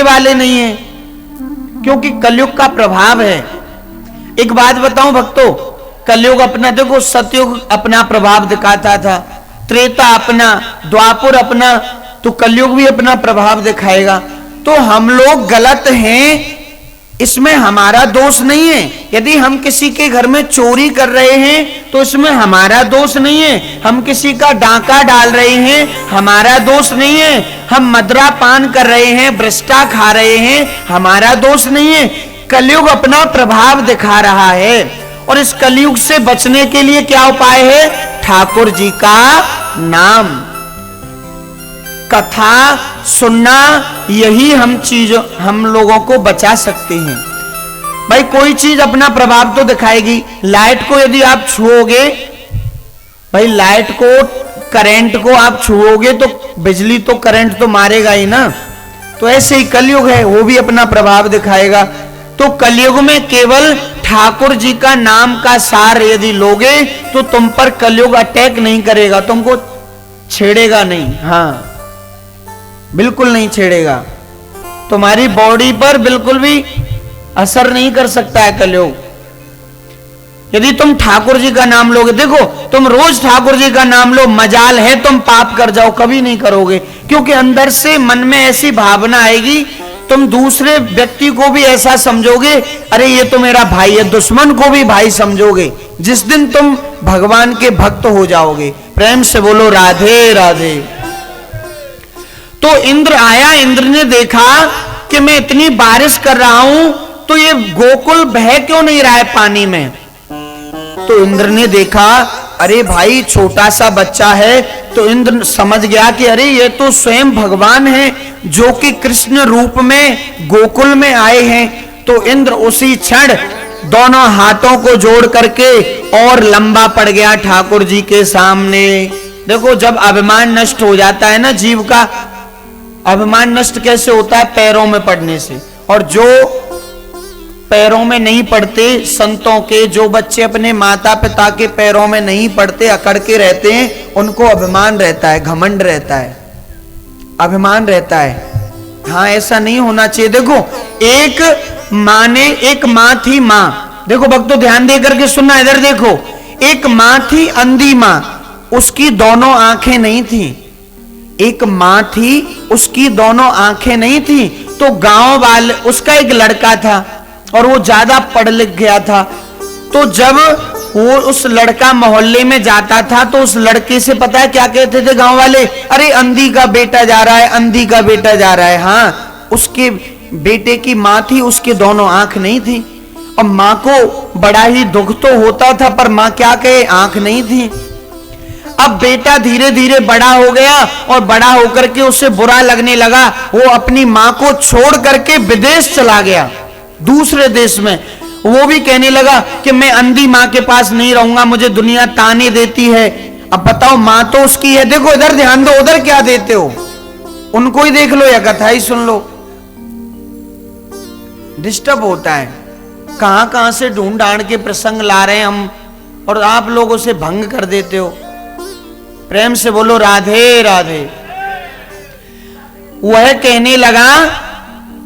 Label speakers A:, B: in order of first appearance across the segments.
A: वाले नहीं है, क्योंकि कलयुग का प्रभाव है। एक बात बताऊं भक्तों, कलयुग अपना, देखो सतयुग अपना प्रभाव दिखाता था, त्रेता अपना, द्वापर अपना, तो कलयुग भी अपना प्रभाव दिखाएगा। तो हम लोग गलत हैं, इसमें हमारा दोष नहीं है। यदि हम किसी के घर में चोरी कर रहे हैं तो इसमें हमारा दोष नहीं है। हम किसी का डाका डाल रहे हैं, हमारा दोष नहीं है। हम मदरा पान कर रहे हैं, भ्रष्टा खा रहे हैं, हमारा दोष नहीं है। कलयुग अपना प्रभाव दिखा रहा है, और इस कलयुग से बचने के लिए क्या उपाय है? ठाकुर जी का नाम, कथा सुनना, यही हम लोगों को बचा सकते हैं। भाई कोई चीज अपना प्रभाव तो दिखाएगी। लाइट को यदि आप छुओगे, भाई लाइट को, करंट को आप छुओगे तो बिजली तो करंट तो मारेगा ही ना। तो ऐसे ही कलयुग है, वो भी अपना प्रभाव दिखाएगा। तो कलयुग में केवल ठाकुर जी का नाम का सार यदि लोगे तो तुम पर कलयुग अटैक नहीं करेगा, तुमको छेड़ेगा नहीं। हाँ, बिल्कुल नहीं छेड़ेगा, तुम्हारी बॉडी पर बिल्कुल भी असर नहीं कर सकता है कलयुग, यदि तुम ठाकुर जी का नाम लोगे। देखो तुम रोज ठाकुर जी का नाम लो, मजाल है तुम पाप कर जाओ, कभी नहीं करोगे, क्योंकि अंदर से मन में ऐसी भावना आएगी, तुम दूसरे व्यक्ति को भी ऐसा समझोगे, अरे ये तो मेरा भाई है, दुश्मन को भी भाई समझोगे। जिस दिन तुम भगवान के भक्त हो जाओगे। प्रेम से बोलो राधे राधे। तो इंद्र आया, इंद्र ने देखा कि मैं इतनी बारिश कर रहा हूं तो ये गोकुल बह क्यों नहीं रहा है पानी में। तो इंद्र ने देखा, अरे भाई छोटा सा बच्चा है। तो इंद्र समझ गया कि अरे ये तो स्वयं भगवान है, जो कि कृष्ण रूप में गोकुल में आए हैं। तो इंद्र उसी क्षण दोनों हाथों को जोड़ करके और लंबा पड़ गया ठाकुर जी के सामने। देखो जब अभिमान नष्ट हो जाता है ना जीव का, अभिमान नष्ट कैसे होता है? पैरों में पड़ने से। और जो पैरों में नहीं पड़ते, संतों के, जो बच्चे अपने माता पिता के पैरों में नहीं पड़ते, अकड़ के रहते हैं, उनको अभिमान रहता है, घमंड रहता है, अभिमान रहता है। हाँ, ऐसा नहीं होना चाहिए। देखो एक माँ थी, माँ, देखो भक्तों ध्यान दे करके सुनना, इधर देखो। एक माँ थी, अंधी माँ, उसकी दोनों आंखें नहीं थी। एक माँ थी, उसकी दोनों आंखें नहीं थी। तो गांव वाले, उसका एक लड़का था और वो ज्यादा पढ़ लिख गया था। तो जब वो उस लड़का मोहल्ले में जाता था तो उस लड़के से पता है क्या कहते थे गांव वाले? अरे अंधी का बेटा जा रहा है, अंधी का बेटा जा रहा है। हाँ, उसके बेटे की माँ थी, उसके दोनों आंख नहीं थी। और माँ को बड़ा ही दुख तो होता था, पर माँ क्या कहे, आंख नहीं थी। अब बेटा धीरे धीरे बड़ा हो गया और बड़ा होकर के उसे बुरा लगने लगा। वो अपनी माँ को छोड़ करके विदेश चला गया, दूसरे देश में। वो भी कहने लगा कि मैं अंधी माँ के पास नहीं रहूंगा, मुझे दुनिया ताने देती है। अब बताओ, माँ तो उसकी है। देखो इधर ध्यान दो, उधर क्या देते हो, उनको ही देख लो या कथा ही सुन लो। डिस्टर्ब होता है, कहां कहां से ढूंढ ढांड के प्रसंग ला रहे हैं हम, और आप लोग उसे भंग कर देते हो। प्रेम से बोलो राधे राधे। वह कहने लगा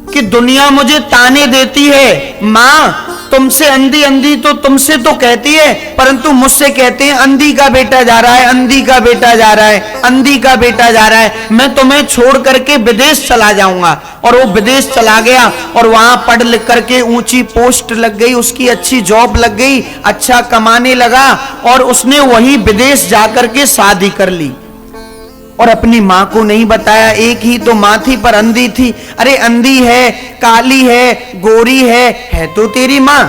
A: कि दुनिया मुझे ताने देती है, माँ तुमसे अंधी अंधी तो तुमसे तो कहती है, परंतु मुझसे कहते हैं अंधी का बेटा जा रहा है, अंधी का बेटा जा रहा है, अंधी का बेटा जा रहा है, मैं तुम्हें छोड़ करके विदेश चला जाऊंगा। और वो विदेश चला गया और वहां पढ़ लिख करके ऊंची पोस्ट लग गई, उसकी अच्छी जॉब लग गई, अच्छा कमाने लगा, और उसने वही विदेश जाकर के शादी कर ली। और अपनी माँ को नहीं बताया। एक ही तो माँ थी पर अंधी थी। अरे अंधी है, काली है, गोरी है तो तेरी माँ।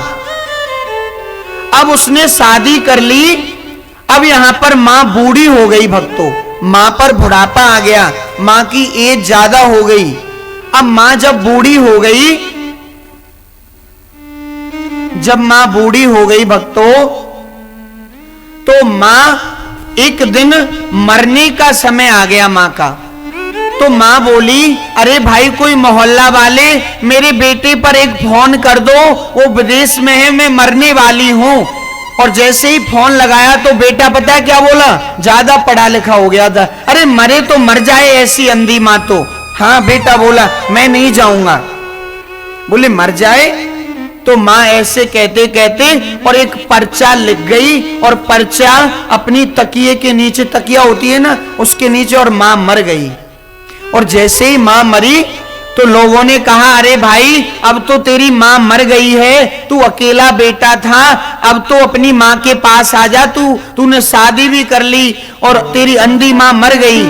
A: अब उसने शादी कर ली। अब यहां पर माँ बूढ़ी हो गई भक्तों, माँ पर बुढ़ापा आ गया, माँ की एज ज्यादा हो गई। अब माँ जब बूढ़ी हो गई, जब माँ बूढ़ी हो गई भक्तों, तो माँ एक दिन मरने का समय आ गया माँ का। तो माँ बोली, अरे भाई कोई मोहल्ला वाले मेरे बेटे पर एक फोन कर दो, वो विदेश में है, मैं मरने वाली हूं। और जैसे ही फोन लगाया तो बेटा पता है क्या बोला? ज्यादा पढ़ा लिखा हो गया था। अरे मरे तो मर जाए ऐसी अंधी माँ तो, हाँ बेटा बोला मैं नहीं जाऊंगा। बोले मर जाए। तो माँ ऐसे कहते कहते और एक पर्चा लिख गई और पर्चा अपनी तकिए के नीचे, तकिया होती है ना उसके नीचे, और माँ मर गई। और जैसे ही माँ मरी तो लोगों ने कहा अरे भाई अब तो तेरी माँ मर गई है, तू अकेला बेटा था, अब तो अपनी माँ के पास आ जा, तूने शादी भी कर ली और तेरी अंधी माँ मर गई।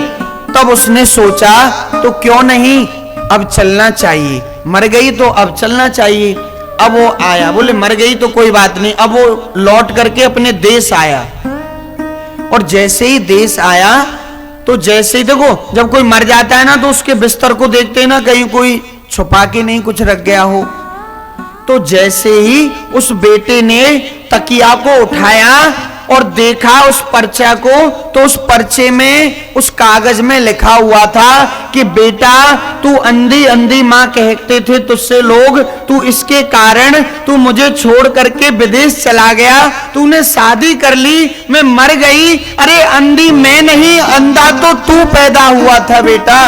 A: तब उसने सोचा तो क्यों नहीं अब चलना चाहिए, मर गई तो अब चलना चाहिए। अब वो आया, बोले मर गई तो कोई बात नहीं। अब वो लौट करके अपने देश आया और जैसे ही देश आया तो जैसे ही देखो जब कोई मर जाता है ना तो उसके बिस्तर को देखते हैं ना कहीं कोई छुपा के नहीं कुछ रख गया हो। तो जैसे ही उस बेटे ने तकिया को उठाया और देखा उस पर्चा को, तो उस पर्चे में उस कागज में लिखा हुआ था कि बेटा तू अंधी अंधी माँ कहते थे तुझसे लोग, तू इसके कारण तू मुझे छोड़ करके विदेश चला गया, तूने शादी कर ली, मैं मर गई। अरे अंधी मैं नहीं, अंधा तो तू पैदा हुआ था बेटा।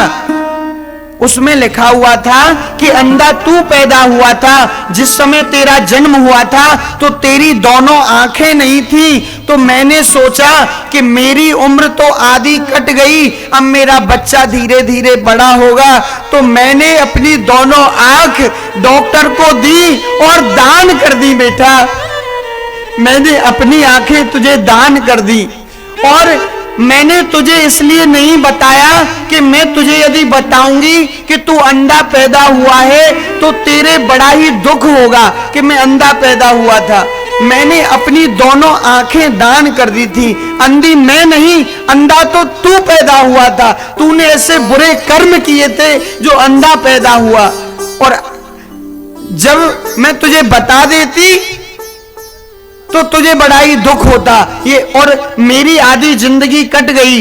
A: उसमें लिखा हुआ था कि अंधा तू पैदा हुआ था, जिस समय तेरा जन्म हुआ था तो तेरी दोनों आंखें नहीं थी, तो मैंने सोचा कि मेरी उम्र तो आधी कट गई, अब मेरा बच्चा धीरे धीरे बड़ा होगा, तो मैंने अपनी दोनों आंख डॉक्टर को दी और दान कर दी बेटा। मैंने अपनी आंखें तुझे दान कर दी। और मैंने तुझे इसलिए नहीं बताया कि मैं तुझे यदि बताऊंगी कि तू अंधा पैदा हुआ है तो तेरे बड़ा ही दुख होगा कि मैं अंधा पैदा हुआ था। मैंने अपनी दोनों आंखें दान कर दी थी, अंधी मैं नहीं, अंधा तो तू पैदा हुआ था, तूने ऐसे बुरे कर्म किए थे जो अंधा पैदा हुआ। और जब मैं तुझे बता देती तो तुझे बड़ा ही दुख होता ये, और मेरी आधी जिंदगी कट गई,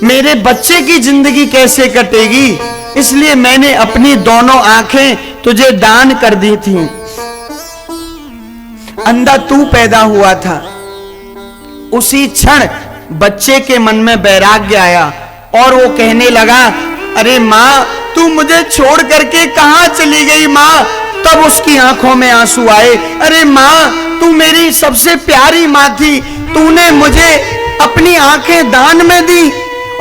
A: मेरे बच्चे की जिंदगी कैसे कटेगी, इसलिए मैंने अपनी दोनों आंखें तुझे दान कर दी थी। अंधा तू पैदा हुआ था। उसी क्षण बच्चे के मन में वैराग्य आया और वो कहने लगा अरे माँ तू मुझे छोड़ करके कहां चली गई माँ। तब उसकी आंखों में आंसू आए, अरे माँ तू मेरी सबसे प्यारी माँ थी, तूने मुझे अपनी आंखें दान में दी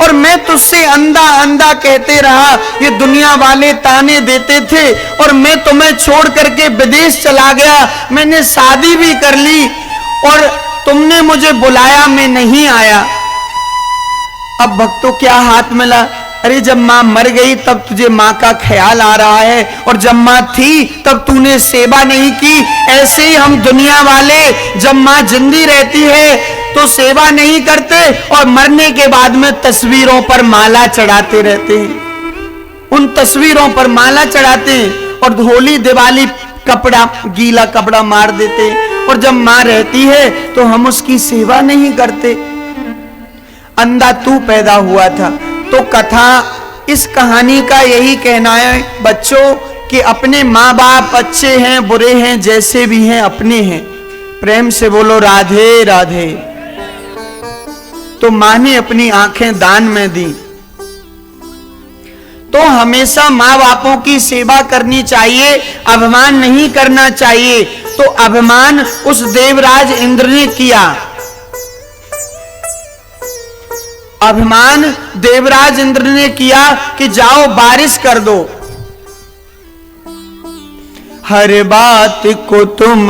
A: और मैं तुझसे अंधा अंधा कहते रहा, ये दुनिया वाले ताने देते थे और मैं तुम्हें छोड़ करके विदेश चला गया, मैंने शादी भी कर ली और तुमने मुझे बुलाया मैं नहीं आया। अब भक्तों क्या हाथ मिला, अरे जब माँ मर गई तब तुझे माँ का ख्याल आ रहा है और जब माँ थी तब तूने सेवा नहीं की। ऐसे ही हम दुनिया वाले जब माँ जिंदी रहती है तो सेवा नहीं करते और मरने के बाद में तस्वीरों पर माला चढ़ाते रहते हैं, उन तस्वीरों पर माला चढ़ाते हैं और होली दिवाली कपड़ा गीला कपड़ा मार देते हैं, और जब माँ रहती है तो हम उसकी सेवा नहीं करते। अंधा तू पैदा हुआ था। तो कथा इस कहानी का यही कहना है बच्चों कि अपने माँ बाप अच्छे हैं बुरे हैं जैसे भी हैं अपने हैं। प्रेम से बोलो राधे राधे। तो माँ ने अपनी आंखें दान में दी। तो हमेशा माँ बापों की सेवा करनी चाहिए, अभिमान नहीं करना चाहिए। तो अभिमान उस देवराज इंद्र ने किया। अभिमान देवराज इंद्र ने किया कि जाओ बारिश कर दो। हर बात को तुम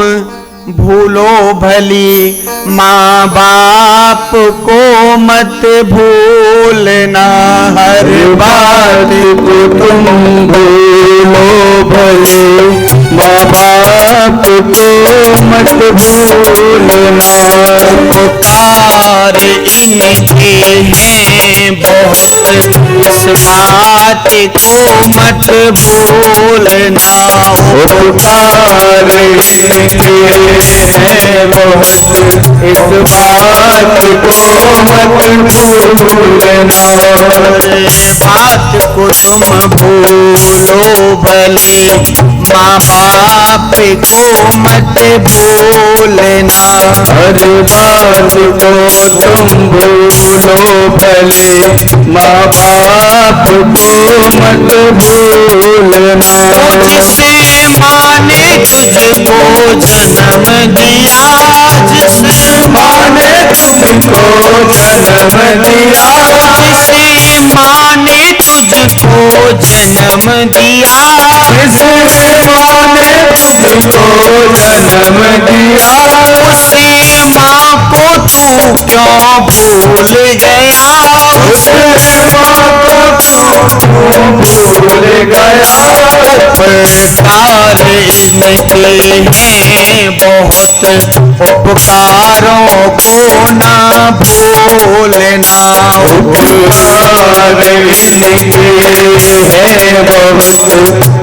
A: भूलो भली, माँ बाप को मत भूलना। हर बात को तुम भूलो भली, माँ बाप को मत भूलना। पुकार इनके हैं बहुत, इस बात को मत भूलना। पुकार इनके है बहुत, इस बात को मत भूलना। बात को तुम भूलो भले, माँ बाप को मत भूलना।
B: हर बात को तुम भूलो भले, माँ बाप को मत भूलना।
A: जिस माँ ने तुझको जन्म दिया, जिस
B: माँ ने तुझको जन्म दिया,
A: जिस माँ ने तुझको जन्म दिया,
B: जिस माँ ने तुझको जन्म दिया,
A: उसी माँ को तू क्यों भूल गया,
B: उस माँ को तू भूल गया।
A: उपकार इनके हैं बहुत, उपकारों को ना भूलना।
B: उपकार इनके हैं बहुत,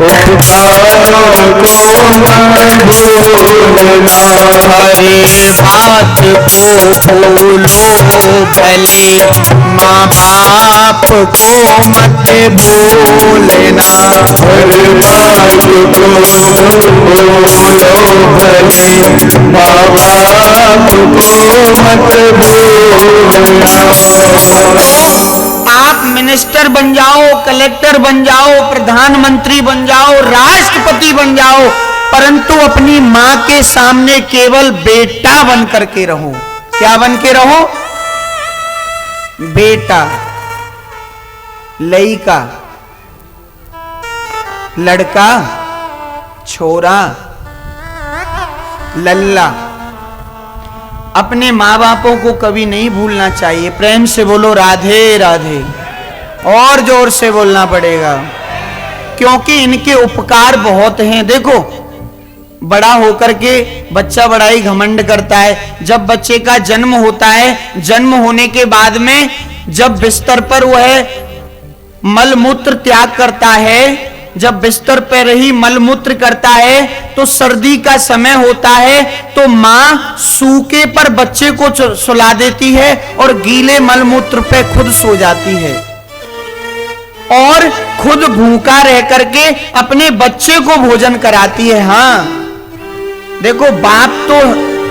B: उपकारों को न भूलना।
A: हरे बात को भूलो भले, माँ बाप को मत भूलना।
B: हर बात को भूलो भले, माँ बाप को मत भूलना।
A: आप मिनिस्टर बन जाओ, कलेक्टर बन जाओ, प्रधानमंत्री बन जाओ, राष्ट्रपति बन जाओ, परंतु अपनी मां के सामने केवल बेटा बन करके रहो। क्या बन के रहो? बेटा, लड़का, लड़का, छोरा, लल्ला। अपने माँ बापों को कभी नहीं भूलना चाहिए। प्रेम से बोलो राधे राधे, और जोर से बोलना पड़ेगा, क्योंकि इनके उपकार बहुत हैं। देखो, बड़ा होकर के बच्चा बड़ा ही घमंड करता है। जब बच्चे का जन्म होता है, जन्म होने के बाद में जब बिस्तर पर वह मल मूत्र त्याग करता है, जब बिस्तर पर ही मल मूत्र करता है, तो सर्दी का समय होता है, तो मां सूखे पर बच्चे को सुला देती है और गीले मल मूत्र पे खुद सो जाती है और खुद भूखा रह करके अपने बच्चे को भोजन कराती है। हाँ देखो, बाप तो,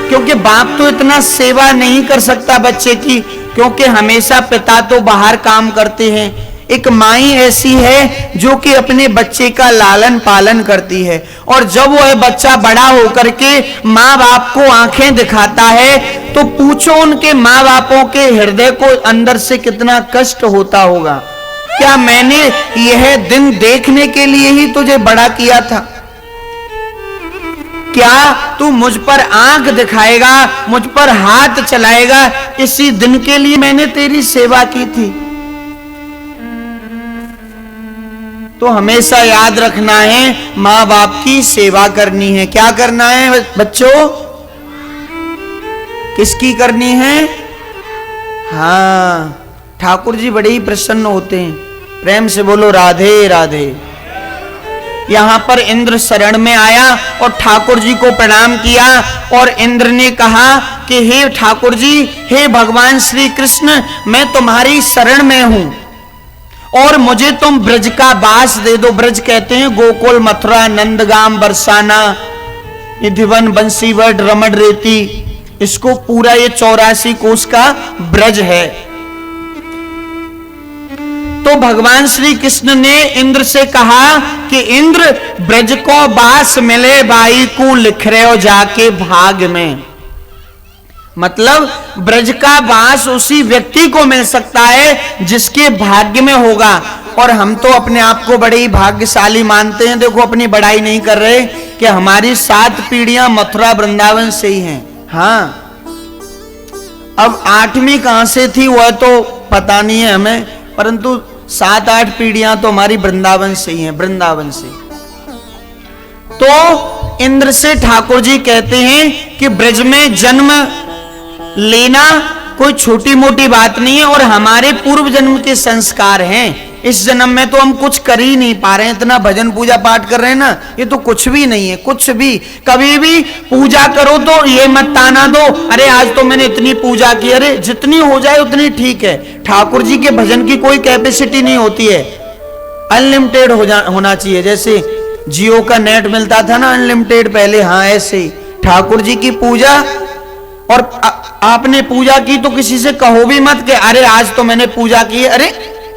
A: क्योंकि बाप तो इतना सेवा नहीं कर सकता बच्चे की, क्योंकि हमेशा पिता तो बाहर काम करते हैं। एक माई ऐसी है जो कि अपने बच्चे का लालन पालन करती है, और जब वह बच्चा बड़ा होकर के माँ बाप को आंखें दिखाता है, तो पूछो उनके माँ बापों के हृदय को अंदर से कितना कष्ट होता होगा। क्या मैंने यह दिन देखने के लिए ही तुझे बड़ा किया था? क्या तू मुझ पर आंख दिखाएगा, मुझ पर हाथ चलाएगा, इसी दिन के लिए मैंने तेरी सेवा की थी? तो हमेशा याद रखना है, माँ बाप की सेवा करनी है। क्या करना है बच्चों? किसकी करनी है? हाँ, ठाकुर जी बड़े ही प्रसन्न होते हैं। प्रेम से बोलो राधे राधे। यहां पर इंद्र शरण में आया और ठाकुर जी को प्रणाम किया, और इंद्र ने कहा कि हे ठाकुर जी, हे भगवान श्री कृष्ण, मैं तुम्हारी शरण में हूं और मुझे तुम ब्रज का वास दे दो। ब्रज कहते हैं गोकुल, मथुरा, नंदगाम, बरसाना, निधिवन, बंसीवट, रमण रेती, इसको पूरा ये 84 कोस का ब्रज है। तो भगवान श्री कृष्ण ने इंद्र से कहा कि इंद्र, ब्रज को बास मिले बाई को लिख रहे हो जाके भाग में। मतलब ब्रज का वास उसी व्यक्ति को मिल सकता है जिसके भाग्य में होगा, और हम तो अपने आप को बड़े ही भाग्यशाली मानते हैं। देखो, अपनी बड़ाई नहीं कर रहे कि हमारी 7 पीढ़ियां मथुरा वृंदावन से ही हैं। हाँ, अब 8वीं कहां से थी वह तो पता नहीं है हमें, परंतु 7-8 पीढ़ियां तो हमारी वृंदावन से ही हैं, वृंदावन से। तो इंद्र से ठाकुर जी कहते हैं कि ब्रज में जन्म लेना कोई छोटी मोटी बात नहीं है, और हमारे पूर्व जन्म के संस्कार हैं। इस जन्म में तो हम कुछ कर ही नहीं पा रहे हैं। इतना भजन पूजा पाठ कर रहे हैं ना, ये तो कुछ भी नहीं है। कुछ भी, कभी भी पूजा करो तो ये मत ताना दो, अरे आज तो मैंने इतनी पूजा की। अरे जितनी हो जाए उतनी ठीक है। ठाकुर जी के भजन की कोई कैपेसिटी नहीं होती है, अनलिमिटेड होना चाहिए। जैसे जियो का नेट मिलता था ना अनलिमिटेड पहले, हाँ ऐसे ही ठाकुर जी की पूजा। और आपने पूजा की तो किसी से कहो भी मत कि अरे आज तो मैंने पूजा की। अरे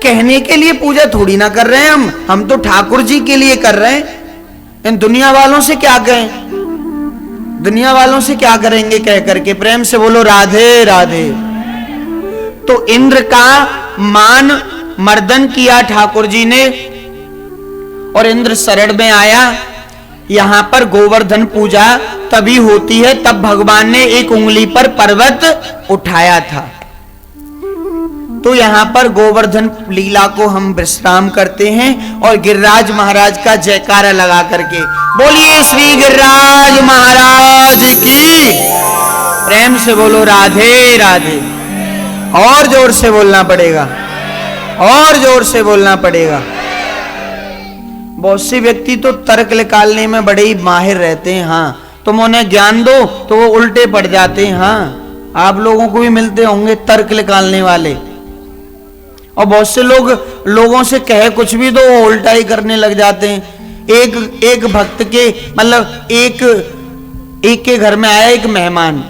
A: कहने के लिए पूजा थोड़ी ना कर रहे हैं हम तो ठाकुर जी के लिए कर रहे हैं। इन दुनिया वालों से क्या कहें, दुनिया वालों से क्या करेंगे कह करके। प्रेम से बोलो राधे राधे। तो इंद्र का मान मर्दन किया ठाकुर जी ने और इंद्र शरण में आया। यहां पर गोवर्धन पूजा तभी होती है तब भगवान ने एक उंगली पर पर्वत उठाया था। तो यहां पर गोवर्धन लीला को हम विश्राम करते हैं और गिरिराज महाराज का जयकारा लगा करके बोलिए श्री गिरिराज महाराज की। प्रेम से बोलो राधे राधे। और जोर से बोलना पड़ेगा, और जोर से बोलना पड़ेगा। बहुत से व्यक्ति तो तर्क निकालने में बड़े ही माहिर रहते हैं, हाँ तुम उन्हें ज्ञान दो तो वो उल्टे पड़ जाते हैं। हाँ आप लोगों को भी मिलते होंगे तर्क निकालने वाले। और बहुत से लोगों से कहे कुछ भी तो वो उल्टा ही करने लग जाते हैं। एक भक्त के मतलब एक के घर में आया एक मेहमान,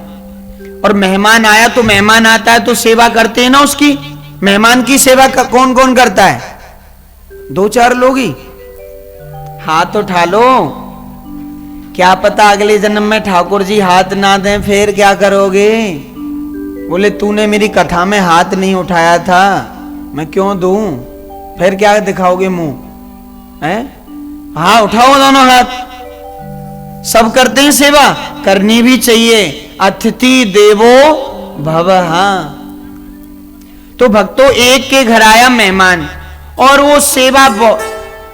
A: और मेहमान आया तो मेहमान आता है तो सेवा करते हैं ना उसकी। मेहमान की सेवा कौन कौन करता है? 2-4 लोग ही। हाथ उठा लो, क्या पता अगले जन्म में ठाकुर जी हाथ ना दें, फिर क्या करोगे? बोले तूने मेरी कथा में हाथ नहीं उठाया था, मैं क्यों दूं? फिर क्या दिखाओगे मुंह है? हाँ उठाओ दोनों हाथ। सब करते हैं सेवा, करनी भी चाहिए। अतिथि देवो भव। हाँ तो भक्तों एक के घर आया मेहमान और वो सेवा,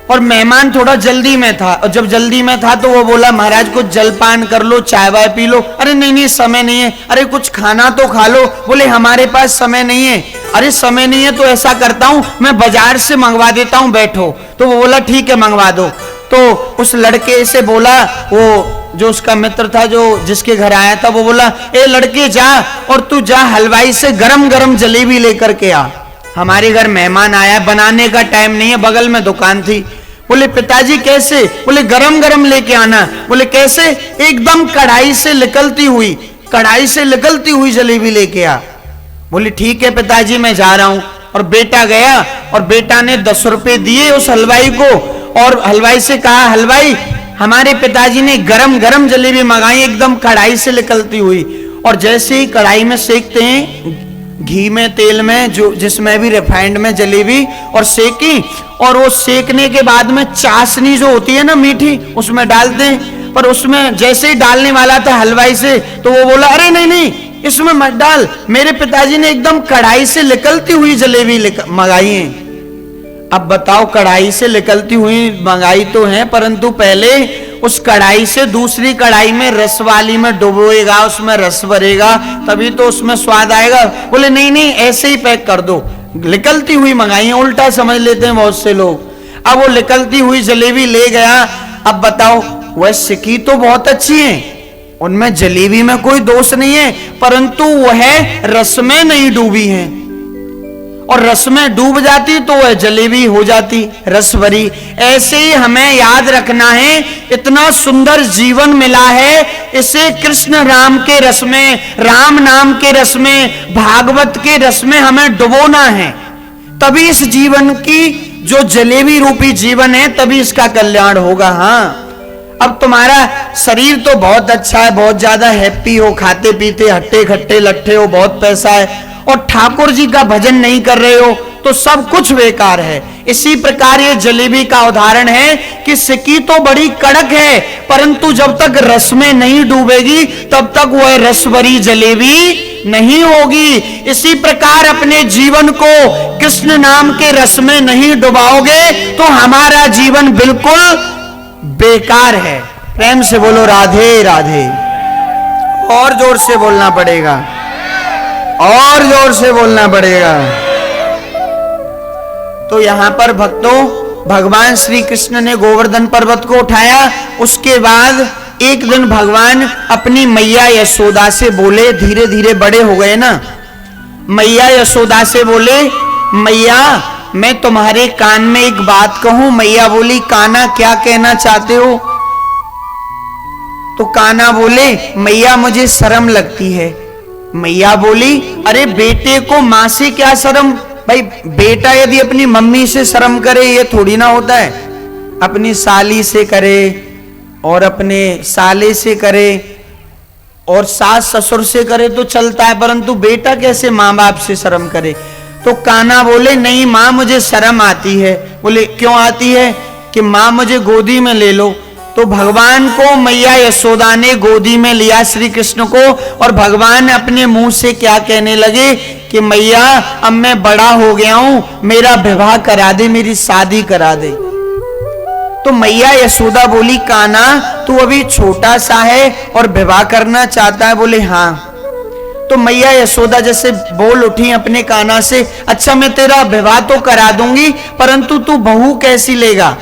A: और मेहमान थोड़ा जल्दी में था, और जब जल्दी में था तो वो बोला महाराज कुछ जलपान कर लो, चाय वाय पी लो। अरे नहीं समय नहीं है। अरे कुछ खाना तो खा लो। बोले हमारे पास समय नहीं है। अरे समय नहीं है तो ऐसा करता हूं मैं बाजार से मंगवा देता हूं, बैठो। तो वो बोला ठीक है मंगवा दो। तो उस लड़के से बोला, वो जो उसका मित्र था जो जिसके घर आया था, वो बोला ए लड़के जा और तू जा हलवाई से गरम गरम जलेबी लेकर के आ, हमारे घर मेहमान आया, बनाने का टाइम नहीं है। बगल में दुकान थी। बोले पिताजी कैसे? बोले गरम गरम लेके आना। बोले कैसे? एकदम कढ़ाई से निकलती हुई जलेबी लेके आ। बोले ठीक है पिताजी मैं जा रहा हूं। और बेटा गया और बेटा ने 10 रुपए दिए उस हलवाई को और हलवाई से कहा हलवाई हमारे पिताजी ने गरम गरम जलेबी मंगाई एकदम कढ़ाई से निकलती हुई। और जैसे ही कढ़ाई में सेकते हैं घी में तेल में जो जिसमें भी रिफाइंड में जलेबी और सेकी, और वो सेकने के बाद में चाशनी जो होती है ना मीठी उसमें डालते हैं। पर उसमें जैसे ही डालने वाला था हलवाई से तो वो बोला अरे नहीं इसमें मत डाल, मेरे पिताजी ने एकदम कढ़ाई से निकलती हुई जलेबी मंगाई है। अब बताओ कढ़ाई से निकलती हुई मंगाई तो है, परंतु पहले उस कढ़ाई से दूसरी कढ़ाई में रस वाली में डुबोएगा, उसमें रस भरेगा तभी तो उसमें स्वाद आएगा। बोले नहीं ऐसे ही पैक कर दो, निकलती हुई मंगाई है। उल्टा समझ लेते हैं बहुत से लोग। अब वो निकलती हुई जलेबी ले गया। अब बताओ वह सिकी तो बहुत अच्छी है, उनमें जलेबी में कोई दोष नहीं है, परंतु वह रस में नहीं डूबी है। और रस में डूब जाती तो वह जलेबी हो जाती रस भरी। ऐसे ही हमें याद रखना है, इतना सुंदर जीवन मिला है, इसे कृष्ण राम के रस में, राम नाम के रस में, भागवत के रस में हमें डुबोना है। तभी इस जीवन की जो जलेबी रूपी जीवन है तभी इसका कल्याण होगा। हाँ अब तुम्हारा शरीर तो बहुत अच्छा है, बहुत ज्यादा हैप्पी हो, खाते पीते हट्टे खट्टे लट्ठे हो, बहुत पैसा है, और ठाकुर जी का भजन नहीं कर रहे हो तो सब कुछ बेकार है। इसी प्रकार ये जलेबी का उदाहरण है कि सिक्की तो बड़ी कड़क है, परंतु जब तक रस में नहीं डूबेगी तब तक वह रस भरी जलेबी नहीं होगी। इसी प्रकार अपने जीवन को कृष्ण नाम के रस में नहीं डुबाओगे तो हमारा जीवन बिल्कुल बेकार है। प्रेम से बोलो राधे राधे। और जोर से बोलना पड़ेगा, और जोर से बोलना पड़ेगा। तो यहां पर भक्तों भगवान श्री कृष्ण ने गोवर्धन पर्वत को उठाया। उसके बाद एक दिन भगवान अपनी मैया यशोदा से बोले, धीरे धीरे बड़े हो गए ना, मैया यशोदा से बोले मैया मैं तुम्हारे कान में एक बात कहूं। मैया बोली, कान्हा क्या कहना चाहते हो? तो कान्हा बोले, मैया मुझे शर्म लगती है। मैया बोली, अरे बेटे को मां से क्या शर्म? भाई बेटा यदि अपनी मम्मी से शर्म करे ये थोड़ी ना होता है, अपनी साली से करे और अपने साले से करे और सास ससुर से करे तो चलता है, परंतु बेटा कैसे माँ बाप से शर्म करे? तो कान्हा बोले, नहीं माँ मुझे शर्म आती है। बोले क्यों आती है? कि माँ मुझे गोदी में ले लो। तो भगवान को मैया यशोदा ने गोदी में लिया श्री कृष्ण को, और भगवान अपने मुंह से क्या कहने लगे कि मैया अब मैं बड़ा हो गया हूं, मेरा विवाह करा दे, मेरी शादी करा दे। तो मैया यशोदा बोली, कान्हा तू अभी छोटा सा है और विवाह करना चाहता है? बोले हाँ। तो मैया यशोदा जैसे बोल उठी अपने कान्हा से, अच्छा मैं तेरा विवाह तो करा दूंगी, परंतु तू बहू कैसी लेगा?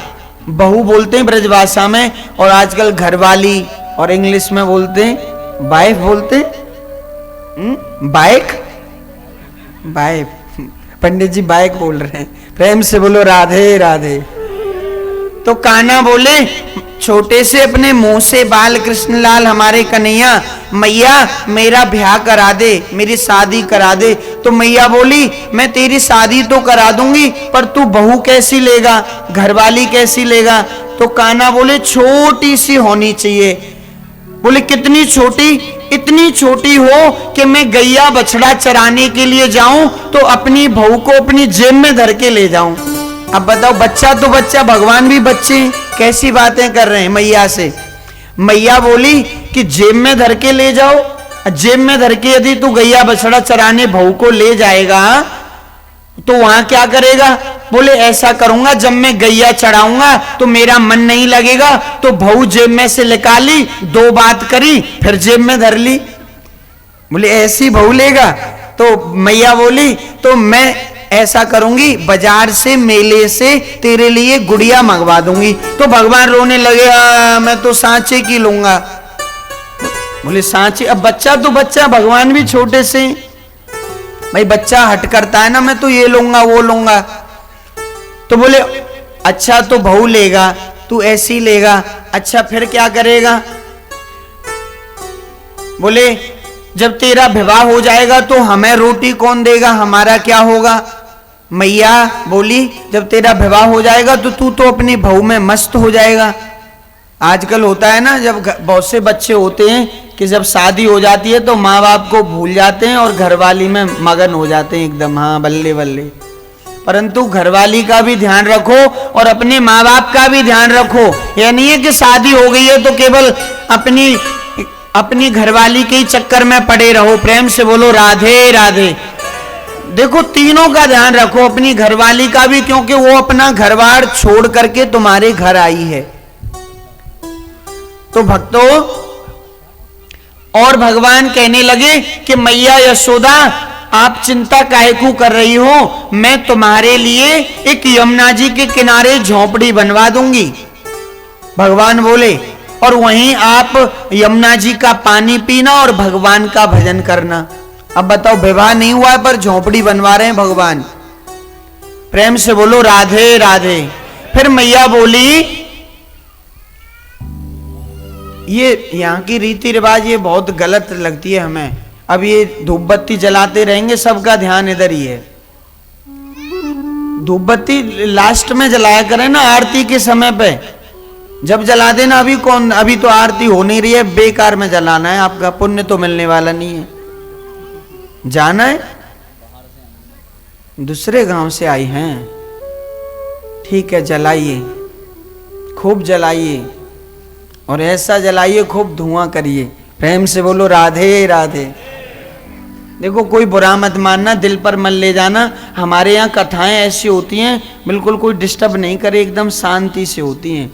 A: बहू बोलते हैं ब्रजभाषा में, और आजकल घरवाली और इंग्लिश में बोलते हैं वाइफ, बोलते हैं बाइक। बाइक पंडित जी बाइक बोल रहे हैं, प्रेम से बोलो राधे राधे। तो कान्हा बोले, छोटे से अपने मुंह से बाल कृष्णलाल हमारे कन्हैया, मैया मेरा ब्याह करा दे, मेरी शादी करा दे। तो मैया बोली, मैं तेरी शादी तो करा दूंगी, पर तू बहू कैसी लेगा, घरवाली कैसी लेगा? तो कान्हा बोले, छोटी सी होनी चाहिए। बोले कितनी छोटी? इतनी छोटी हो कि मैं गैया बछड़ा चराने के लिए जाऊं तो अपनी बहू को अपनी जेब में धर के ले जाऊं। अब बताओ, बच्चा तो बच्चा, भगवान भी बच्चे, कैसी बातें कर रहे हैं मैया से। मैया बोली कि जेब में धर के ले जाओ। जेब में धर के यदि तू गैया बछड़ा चराने बहू को ले जाएगा तो वहां क्या करेगा? बोले ऐसा करूंगा, जब मैं गैया चढ़ाऊंगा तो मेरा मन नहीं लगेगा, तो बहू जेब में से निकाली, दो बात करी, फिर जेब में धर ली। बोले ऐसी बहू लेगा? तो मैया बोली, तो मैं ऐसा करूंगी, बाजार से मेले से तेरे लिए गुड़िया मंगवा दूंगी। तो भगवान रोने लगे, मैं तो सांचे की लूंगा। बोले सांचे? अब बच्चा तो बच्चा, भगवान भी छोटे से, भाई बच्चा हट करता है ना, मैं तो ये लूंगा वो लूंगा। तो बोले अच्छा तो बहू लेगा, तू ऐसी लेगा, अच्छा फिर क्या करेगा? बोले जब तेरा विवाह हो जाएगा तो हमें रोटी कौन देगा, हमारा क्या होगा? मैया बोली, जब तेरा विवाह हो जाएगा तो तू तो अपनी बहू में मस्त हो जाएगा। आजकल होता है ना, जब बहुत से बच्चे होते हैं कि जब शादी हो जाती है तो माँ बाप को भूल जाते हैं और घरवाली में मगन हो जाते हैं एकदम, हाँ बल्ले बल्ले। परंतु घरवाली का भी ध्यान रखो और अपने माँ बाप का भी ध्यान रखो। यह नहीं है कि शादी हो गई है तो केवल अपनी घरवाली के ही चक्कर में पड़े रहो। प्रेम से बोलो राधे राधे। देखो तीनों का ध्यान रखो, अपनी घरवाली का भी, क्योंकि वो अपना घरबार छोड़ करके तुम्हारे घर आई है। तो भक्तों, और भगवान कहने लगे कि मैया यशोदा आप चिंता काहे को कर रही हो, मैं तुम्हारे लिए एक यमुना जी के किनारे झोपड़ी बनवा दूंगी। भगवान बोले, और वहीं आप यमुना जी का पानी पीना और भगवान का भजन करना। अब बताओ, विवाह नहीं हुआ पर झोपड़ी बनवा रहे हैं भगवान। प्रेम से बोलो राधे राधे। फिर मैया बोली, ये यहाँ की रीति रिवाज ये बहुत गलत लगती है हमें। अब ये धूप बत्ती जलाते रहेंगे, सबका ध्यान इधर ही है। धूप बत्ती लास्ट में जलाया करें ना, आरती के समय पे जब जला देना। अभी तो आरती हो नहीं रही है, बेकार में जलाना है, आपका पुण्य तो मिलने वाला नहीं है। जाना है, दूसरे गांव से आई हैं, ठीक है जलाइए, खूब जलाइए और ऐसा जलाइए खूब धुआं करिए। प्रेम से बोलो राधे राधे। देखो कोई बुरा मत मानना, दिल पर मन ले जाना। हमारे यहाँ कथाएं ऐसी होती हैं, बिल्कुल कोई डिस्टर्ब नहीं करे, एकदम शांति से होती हैं।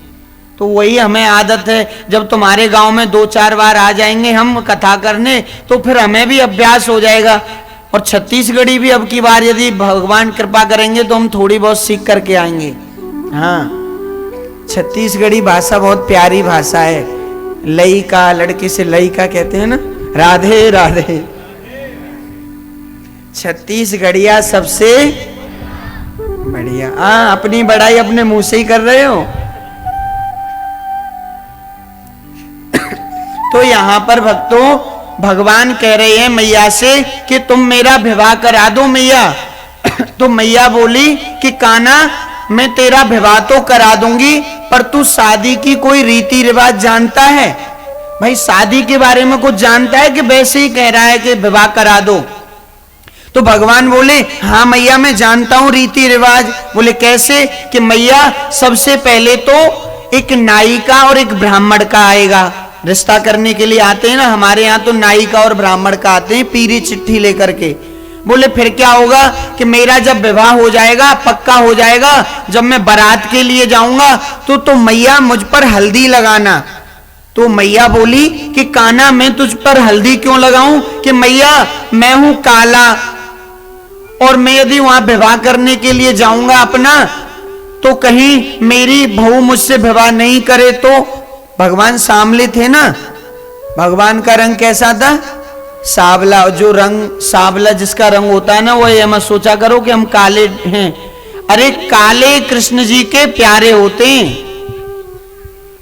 A: तो वही हमें आदत है, जब तुम्हारे गांव में 2-4 बार आ जाएंगे हम कथा करने तो फिर हमें भी अभ्यास हो जाएगा। और छत्तीसगढ़ी भी अब की बार यदि भगवान कृपा करेंगे तो हम थोड़ी बहुत सीख करके आएंगे। हाँ, छत्तीसगढ़ी भाषा बहुत प्यारी भाषा है। लई का, लड़के से लई का कहते हैं ना, राधे राधे। छत्तीसगढ़िया सबसे बढ़िया। हाँ, अपनी बड़ाई अपने मुंह से ही कर रहे हो। तो यहां पर भक्तों भगवान कह रहे हैं मैया से कि तुम मेरा विवाह करा दो मैया। तो मैया बोली कि कान्हा मैं तेरा विवाह तो करा दूंगी, पर तू शादी की कोई रीति रिवाज जानता है? भाई शादी के बारे में कुछ जानता है कि वैसे ही कह रहा है कि विवाह करा दो? तो भगवान बोले हाँ मैया मैं जानता हूं रीति रिवाज। बोले कैसे? कि मैया सबसे पहले तो एक नायिका और एक ब्राह्मण का आएगा, रिश्ता करने के लिए आते हैं ना, हमारे यहाँ तो नायिका और ब्राह्मण का आते हैं पीरी चिट्ठी लेकर के। बोले फिर क्या होगा? कि मेरा जब विवाह हो जाएगा, पक्का हो जाएगा, जब मैं बारात के लिए जाऊंगा तो मैया मुझ पर हल्दी लगाना। तो मैया बोली कि कान्हा मैं तुझ पर हल्दी क्यों लगाऊं? कि मैया मैं हूं काला, और मैं यदि वहां विवाह करने के लिए जाऊंगा अपना, तो कहीं मेरी बहू मुझसे विवाह नहीं करे तो। भगवान सांवले थे ना, भगवान का रंग कैसा था? सांवला। जो रंग सांवला जिसका रंग होता है ना, वो ये मत सोचा करो कि हम काले हैं। अरे काले कृष्ण जी के प्यारे होते हैं।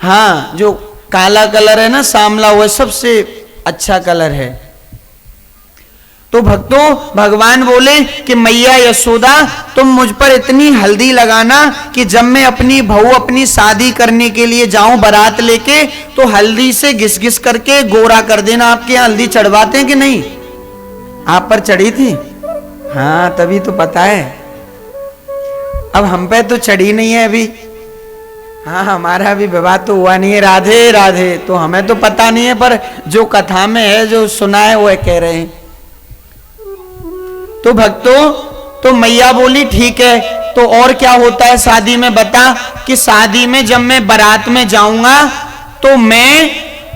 A: हाँ, जो काला कलर है ना सांवला, वो सबसे अच्छा कलर है। तो भक्तों भगवान बोले कि मैया यशोदा तुम मुझ पर इतनी हल्दी लगाना कि जब मैं अपनी बहू अपनी शादी करने के लिए जाऊं बारात लेके, तो हल्दी से घिस घिस करके गोरा कर देना। आपके यहाँ हल्दी चढ़वाते हैं कि नहीं? आप पर चढ़ी थी? हाँ, तभी तो पता है। अब हम पे तो चढ़ी नहीं है अभी। हाँ, हमारा अभी विवाह तो हुआ नहीं है। राधे राधे। तो हमें तो पता नहीं है, पर जो कथा में है, जो सुना है, वो कह रहे हैं। तो भक्तों तो मैया बोली ठीक है, तो और क्या होता है शादी में बता? कि शादी में जब मैं बारात में जाऊंगा तो मैं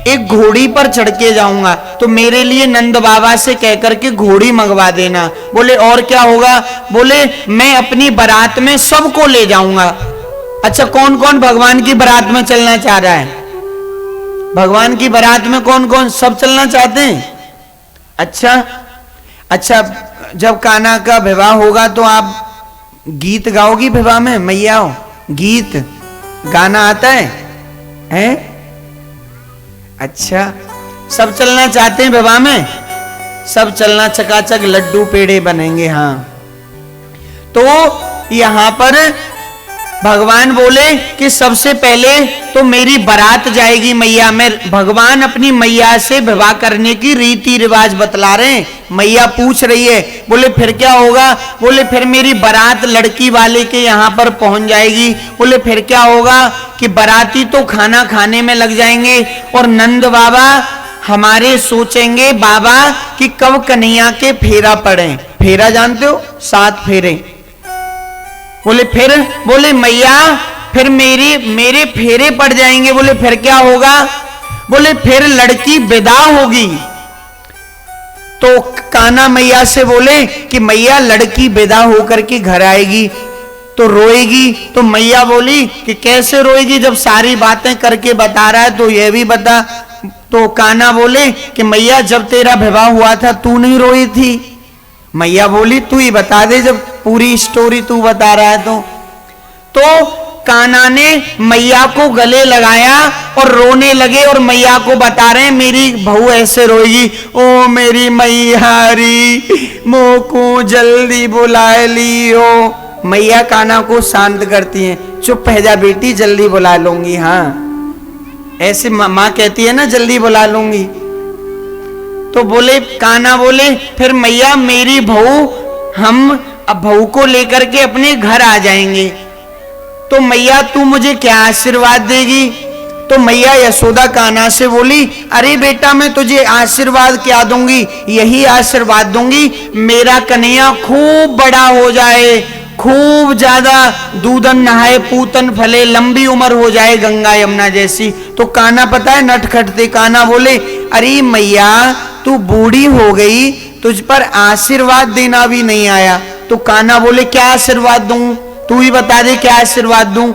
A: एक घोड़ी पर चढ़ के जाऊंगा, तो मेरे लिए नंद बाबा से कहकर के घोड़ी मंगवा देना। बोले और क्या होगा? बोले मैं अपनी बारात में सबको ले जाऊंगा। अच्छा, कौन कौन भगवान की बारात में चलना चाह रहा है? भगवान की बारात में कौन कौन? सब चलना चाहते हैं? अच्छा, जब कान्हा का विवाह होगा तो आप गीत गाओगी विवाह में? मैया गीत गाना आता है? हैं? अच्छा, सब चलना चाहते हैं विवाह में? सब चलना, चकाचक लड्डू पेड़े बनेंगे। हाँ, तो यहां पर भगवान बोले कि सबसे पहले तो मेरी बारात जाएगी मैया में। भगवान अपनी मैया से विवाह करने की रीति रिवाज बतला रहे हैं। मैया पूछ रही है, बोले फिर क्या होगा? बोले फिर मेरी बारात लड़की वाले के यहाँ पर पहुंच जाएगी। बोले फिर क्या होगा? कि बाराती तो खाना खाने में लग जाएंगे, और नंद बाबा हमारे सोचेंगे बाबा कि कब कन्हैया के फेरा पड़े। फेरा जानते हो? 7 फेरे। बोले फिर? बोले मैया फिर मेरे फेरे पड़ जाएंगे। बोले फिर क्या होगा? बोले फिर लड़की विदा होगी। तो कान्हा मैया से बोले कि मैया लड़की विदा होकर के घर आएगी तो रोएगी। तो मैया बोली कि कैसे रोएगी, जब सारी बातें करके बता रहा है तो यह भी बता। तो कान्हा बोले कि मैया जब तेरा विवाह हुआ था तू नहीं रोई थी? मैया बोली तू ही बता दे, जब पूरी स्टोरी तू बता रहा है तो कान्हा ने मैया को गले लगाया और रोने लगे, और मैया को बता रहे हैं मेरी बहू ऐसे रोएगी, ओ मेरी मैयारी मोको जल्दी बुला लियो। मैया कान्हा को शांत करती हैं, चुप है जा बेटी, जल्दी बुला लूंगी। हाँ, ऐसे माँ कहती है ना, जल्दी बुला लूंगी। तो बोले कान्हा बोले फिर मैया मेरी बहू, हम अब बहू को लेकर के अपने घर आ जाएंगे, तो मैया तू मुझे क्या आशीर्वाद देगी? तो मैया यशोदा कान्हा से बोली अरे बेटा मैं तुझे आशीर्वाद क्या दूंगी, यही आशीर्वाद दूंगी मेरा कन्हैया खूब बड़ा हो जाए, खूब ज्यादा दूधन नहाए पूतन फले, लंबी उम्र हो जाए गंगा यमुना जैसी। तो कान्हा पता है नटखटते कान्हा बोले अरे मैया तू बूढ़ी हो गई, तुझ पर आशीर्वाद देना भी नहीं आया। तो कान्हा बोले क्या आशीर्वाद दूं, तू ही बता दे क्या आशीर्वाद दूं।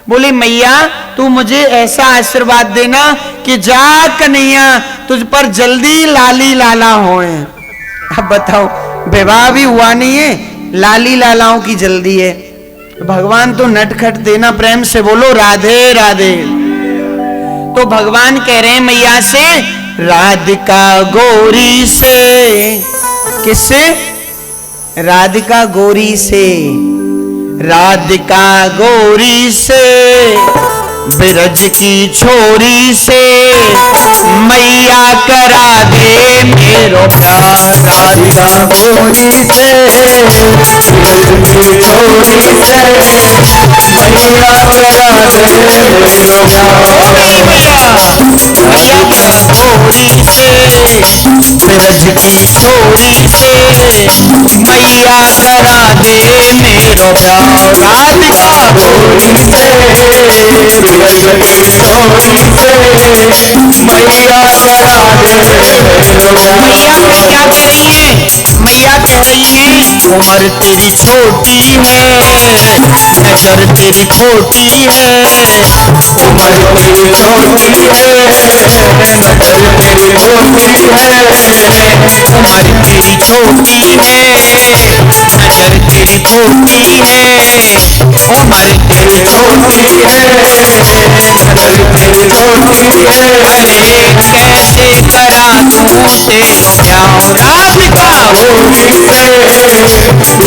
A: बोले मैया तू मुझे ऐसा आशीर्वाद देना कि जा कन्हैया तुझ पर जल्दी लाली लाला होए। अब बताओ विवाह भी हुआ नहीं है, लाली लालाओं की जल्दी है। भगवान तो नटखट देना, प्रेम से बोलो राधे राधे। तो भगवान कह रहे हैं मैया से, राधिका गौरी से। किससे? राधिका गौरी से। राधिका गौरी से, ब्रज की छोरी से, मैया करा दे मेरो प्यार।
B: राधिका गौरी से, ब्रज की छोरी से, मैया करा दे मेरो प्यार।
A: राधिका गौरी से, ब्रज की छोरी से, मैया करा दे मेरो प्यार। राधिका
B: गौरी से, ब्रज की छोरी से, मैया करा दे मेरो प्यार।
A: मैया क्या कह रही है? मैया कह रही है, उम्र तेरी छोटी है, नजर तेरी खोटी है।
B: उम्र तेरी छोटी है, नजर तेरी खोटी है।
A: उम्र तेरी छोटी है, नजर तेरी खोटी है। उम्र तेरी छोटी है,
B: नजर तेरी छोटी है।
A: अरे कैसे करा दूं तेरे प्यार। राधिका
B: गौरी से,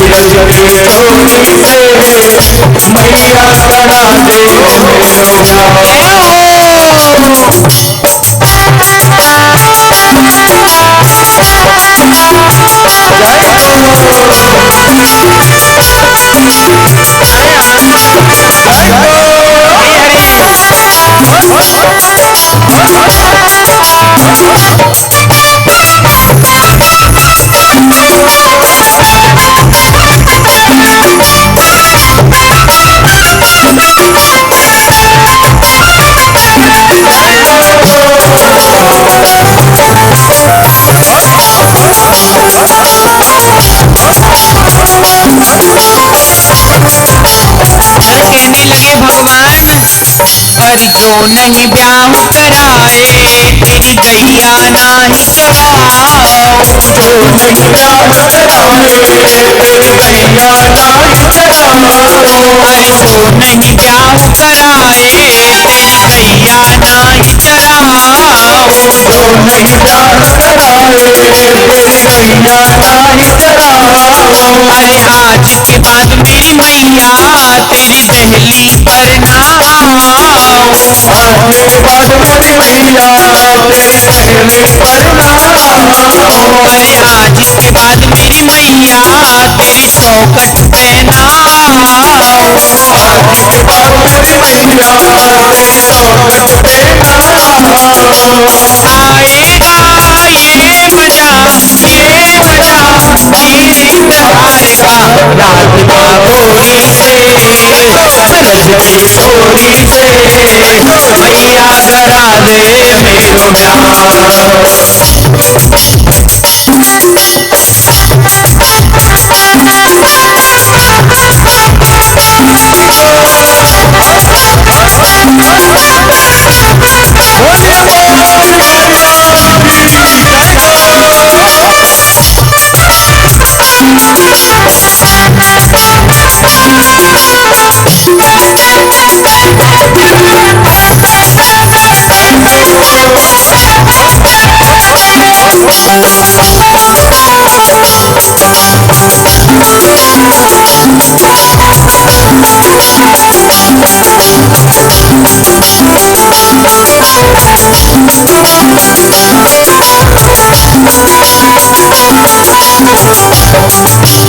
B: ब्रज की छोरी से, मैया करा दे मेरो प्यार।
A: कहने लगे भगवान, और जो नहीं ब्याह कराए तेरी गैया नाही चराओ।
B: जो नहीं ब्याह कराए तेरी गैया नाही चराओ।
A: अरे जो नहीं ब्याह कराए तेरी गैया नाही चराओ।
B: जो नहीं ब्याह कराए तेरी गैया नाही चराओ।
A: अरे आज के बाद मेरी मैया तेरी दहली पर ना आओ।
B: आज के बाद मेरी मैया तेरी दहली पर ना आओ।
A: अरे आज के बाद मेरी मैया तेरी चौकट पे ना आओ।
B: आज के बाद मेरी मैया तेरी चौकट पे ना आओ।
A: आएगा ये मजा मेरे त्योहार का। राधिका गौरी से,
B: ब्रज की छोरी से,
A: मैया करा दे मेरो प्यार।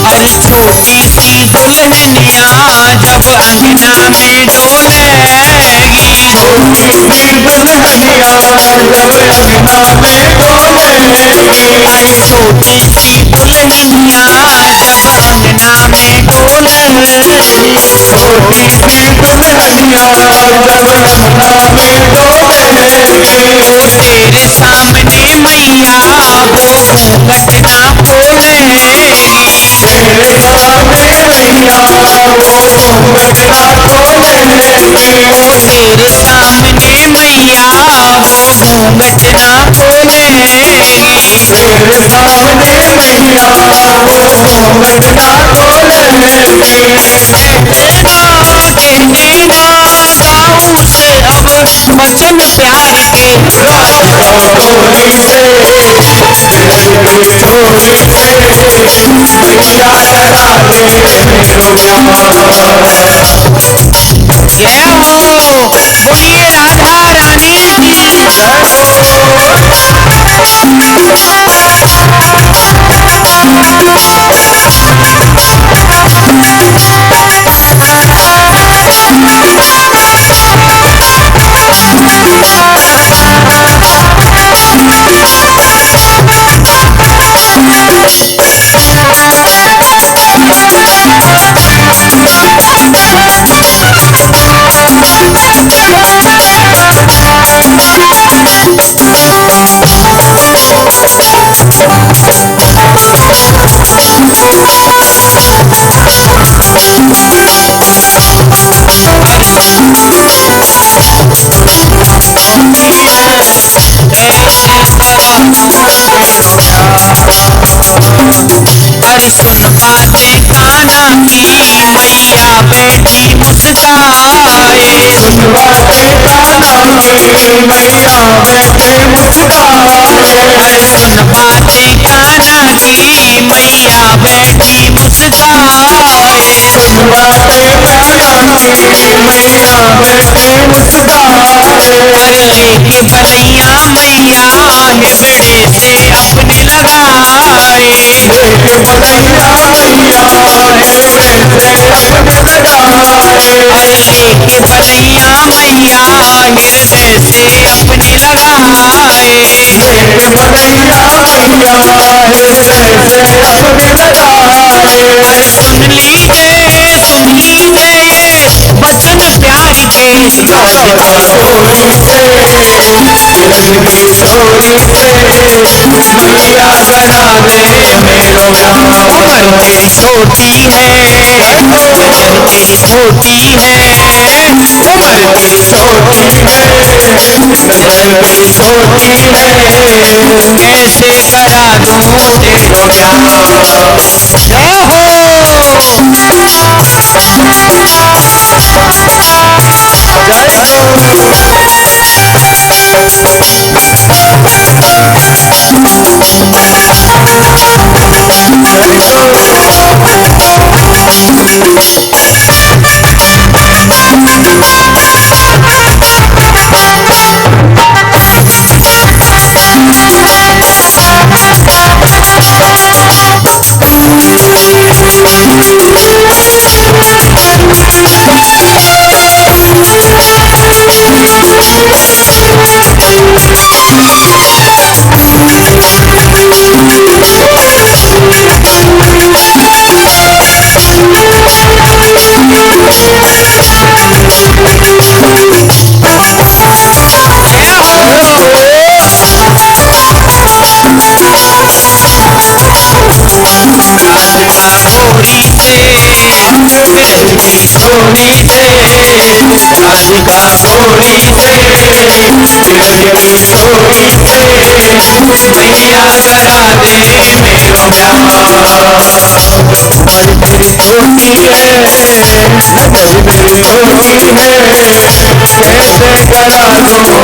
A: अरे छोटी सी दुल्हनिया जब अंगना में डोलेगी।
B: छोटी सी दुल्हनिया जब अंगना में डोलेगी।
A: अरे छोटी सी दुल्हनिया जब अंगना में डोलेगी।
B: छोटी सी दुल्हनिया जब अंगना में डोलेगी।
A: वो तेरे सामने मैया वो घूंघट ना खोलेगी।
B: तेरे सामने मैया वो घूंघट ना खोलेगी।
A: वो तेरे सामने मैया वो घूंघट ना खोलेगी।
B: तेरे सामने मैया वो घूंघट ना खोलेगी।
A: वचन प्यार के
B: गोरी से गोरी से मैया करा दे मेरो
A: जय हो बोलिए राधा रानी की अरे सुन बातें काना की मैया बेटी मुस्काए
B: सुन बातें काना की मैया बेटी मुस्काए
A: अरे सुन बातें काना की मैया बेटी मुस्काए
B: सुन बातें काना की मैया बेटी मुस्काए
A: अरे लेके बलैया मैया हिबड़े से अपने लगाए
B: लेके बलैया मैया हिबड़े से अपने लगाए
A: अरे लेके बलैया मैया हृदय से अपने लगाए
B: लेके बलैया मैया हिबड़े से अपने लगाए
A: अरे सुन लीजिए वचन प्यार के
B: राधिका गोरी से लक्ष्मी छोरी से मैया करा दे मेरो
A: उम्र तेरी छोटी है उम्र तेरी छोटी है
B: उम्र तेरी छोटी है उम्र तेरी छोटी है
A: कैसे करा दूं तेरो ब्याह जय हो गोरी से
B: लक्ष्मी छोरी से राधिका गोरी से लक्ष्मी छोरी से मैया करा दे मेरो ब्याह उम्र तेरी छोटी है नजर मेरी छोटी है कैसे करा दूं तेरो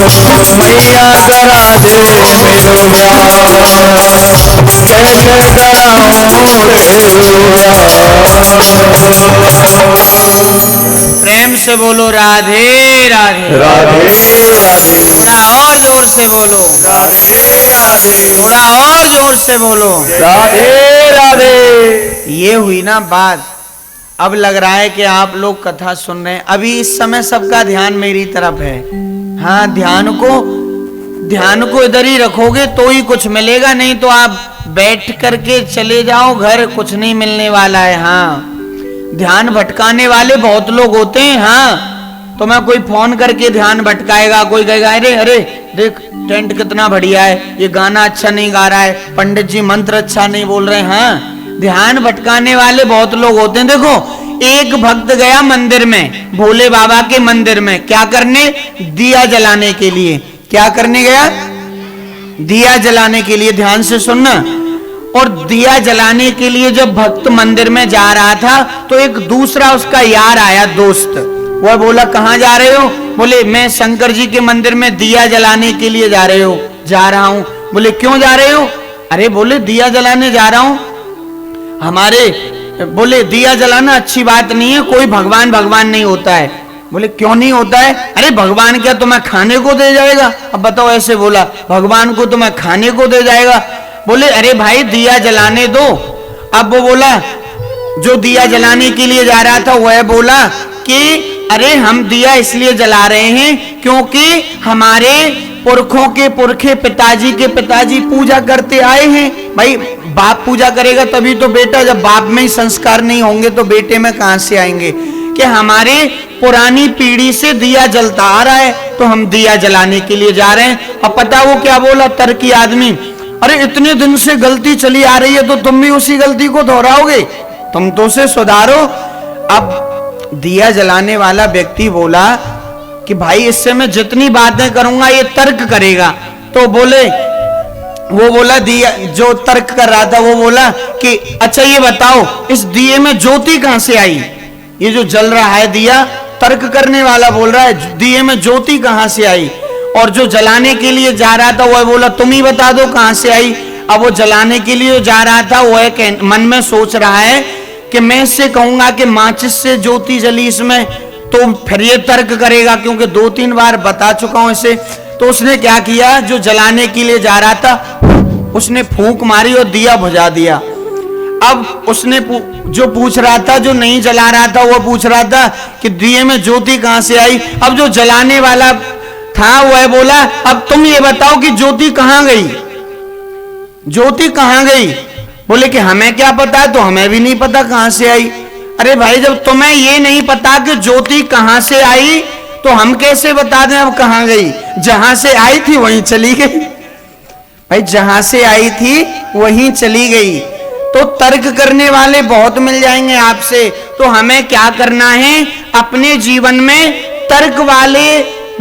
B: ब्याह मैया करा दे मेरो ब्याह कैसे कराऊं
A: प्रेम से बोलो राधे राधे
B: राधे राधे
A: थोड़ा और जोर से बोलो
B: राधे राधे
A: थोड़ा और जोर से बोलो
B: राधे राधे।
A: ये हुई ना बात। अब लग रहा है कि आप लोग कथा सुन रहे हैं। अभी इस समय सबका ध्यान मेरी तरफ है। हाँ, ध्यान को इधर ही रखोगे तो ही कुछ मिलेगा, नहीं तो आप बैठ करके चले जाओ घर, कुछ नहीं मिलने वाला है। हाँ, ध्यान भटकाने वाले बहुत लोग होते हैं। हाँ, तो मैं कोई फोन करके ध्यान भटकाएगा, कोई कहेगा अरे अरे देख टेंट कितना बढ़िया है, ये गाना अच्छा नहीं गा रहा है, पंडित जी मंत्र अच्छा नहीं बोल रहे हैं। हाँ, ध्यान भटकाने वाले बहुत लोग होते हैं। देखो, एक भक्त गया मंदिर में, भोले बाबा के मंदिर में, क्या करने? दिया जलाने के लिए। क्या करने गया? दिया जलाने के लिए। ध्यान से सुनना। और दिया जलाने के लिए जब भक्त मंदिर में जा रहा था तो एक दूसरा उसका यार आया, दोस्त। वह बोला कहां जा रहे हो? बोले मैं शंकर जी के मंदिर में दिया जलाने के लिए जा रहा हूं। बोले क्यों जा रहे हो? अरे बोले दिया जलाने जा रहा हूं। बोले दिया जलाना अच्छी बात नहीं है, कोई भगवान नहीं होता है। बोले क्यों नहीं होता है? अरे भगवान क्या तुम्हें खाने को दे जाएगा? अब बताओ, ऐसे बोला भगवान को तुम्हें खाने को दे जाएगा? बोले अरे भाई दिया जलाने दो। अब वो बोला, जो दिया जलाने के लिए जा रहा था वह बोला कि अरे हम दिया इसलिए जला रहे हैं क्योंकि हमारे पुरखों के पुरखे पिताजी के पिताजी पूजा करते आए हैं। भाई बाप पूजा करेगा तभी तो बेटा, जब बाप में ही संस्कार नहीं होंगे तो बेटे में कहां से आएंगे? कि हमारे पुरानी पीढ़ी से दिया जलता आ रहा है तो हम दिया जलाने के लिए जा रहे हैं। अब पता वो क्या बोला तर्की आदमी, अरे इतने दिन से गलती चली आ रही है तो तुम भी उसी गलती को दोहराओगे, तुम तो उसे सुधारो। अब दिया जलाने वाला व्यक्ति बोला कि भाई इससे मैं जितनी बातें करूंगा ये तर्क करेगा। तो वो बोला दिया, जो तर्क कर रहा था वो बोला कि अच्छा ये बताओ इस दिए में ज्योति कहां से आई? ये जो जल रहा है दिया, तर्क करने वाला बोल रहा है दिए में ज्योति कहां से आई? और जो जलाने के लिए जा रहा था वह बोला तुम ही बता दो कहां से आई। अब वो जलाने के लिए जा रहा था वह मन में सोच रहा है कि मैं इससे कहूंगा कि माचिस से ज्योति जली इसमें, तो फिर ये तर्क करेगा क्योंकि 2-3 बार बता चुका हूं इसे। तो उसने क्या किया, जो जलाने के लिए जा रहा था उसने फूंक मारी और दिया बुझा दिया। अब उसने जो पूछ रहा था, जो नहीं जला रहा था वो पूछ रहा था कि दिए में ज्योति कहां से आई। अब जो जलाने वाला था वह बोला अब तुम ये बताओ कि ज्योति कहां गई, ज्योति कहां गई? बोले कि हमें क्या पता है, तो हमें भी नहीं पता कहां से आई। अरे भाई जब तुम्हें ये नहीं पता कि ज्योति कहां से आई तो हम कैसे बता दें अब कहां गई? जहां से आई थी वहीं चली गई। भाई जहां से आई थी वहीं चली गई। तो तर्क करने वाले बहुत मिल जाएंगे आपसे। तो हमें क्या करना है, अपने जीवन में तर्क वाले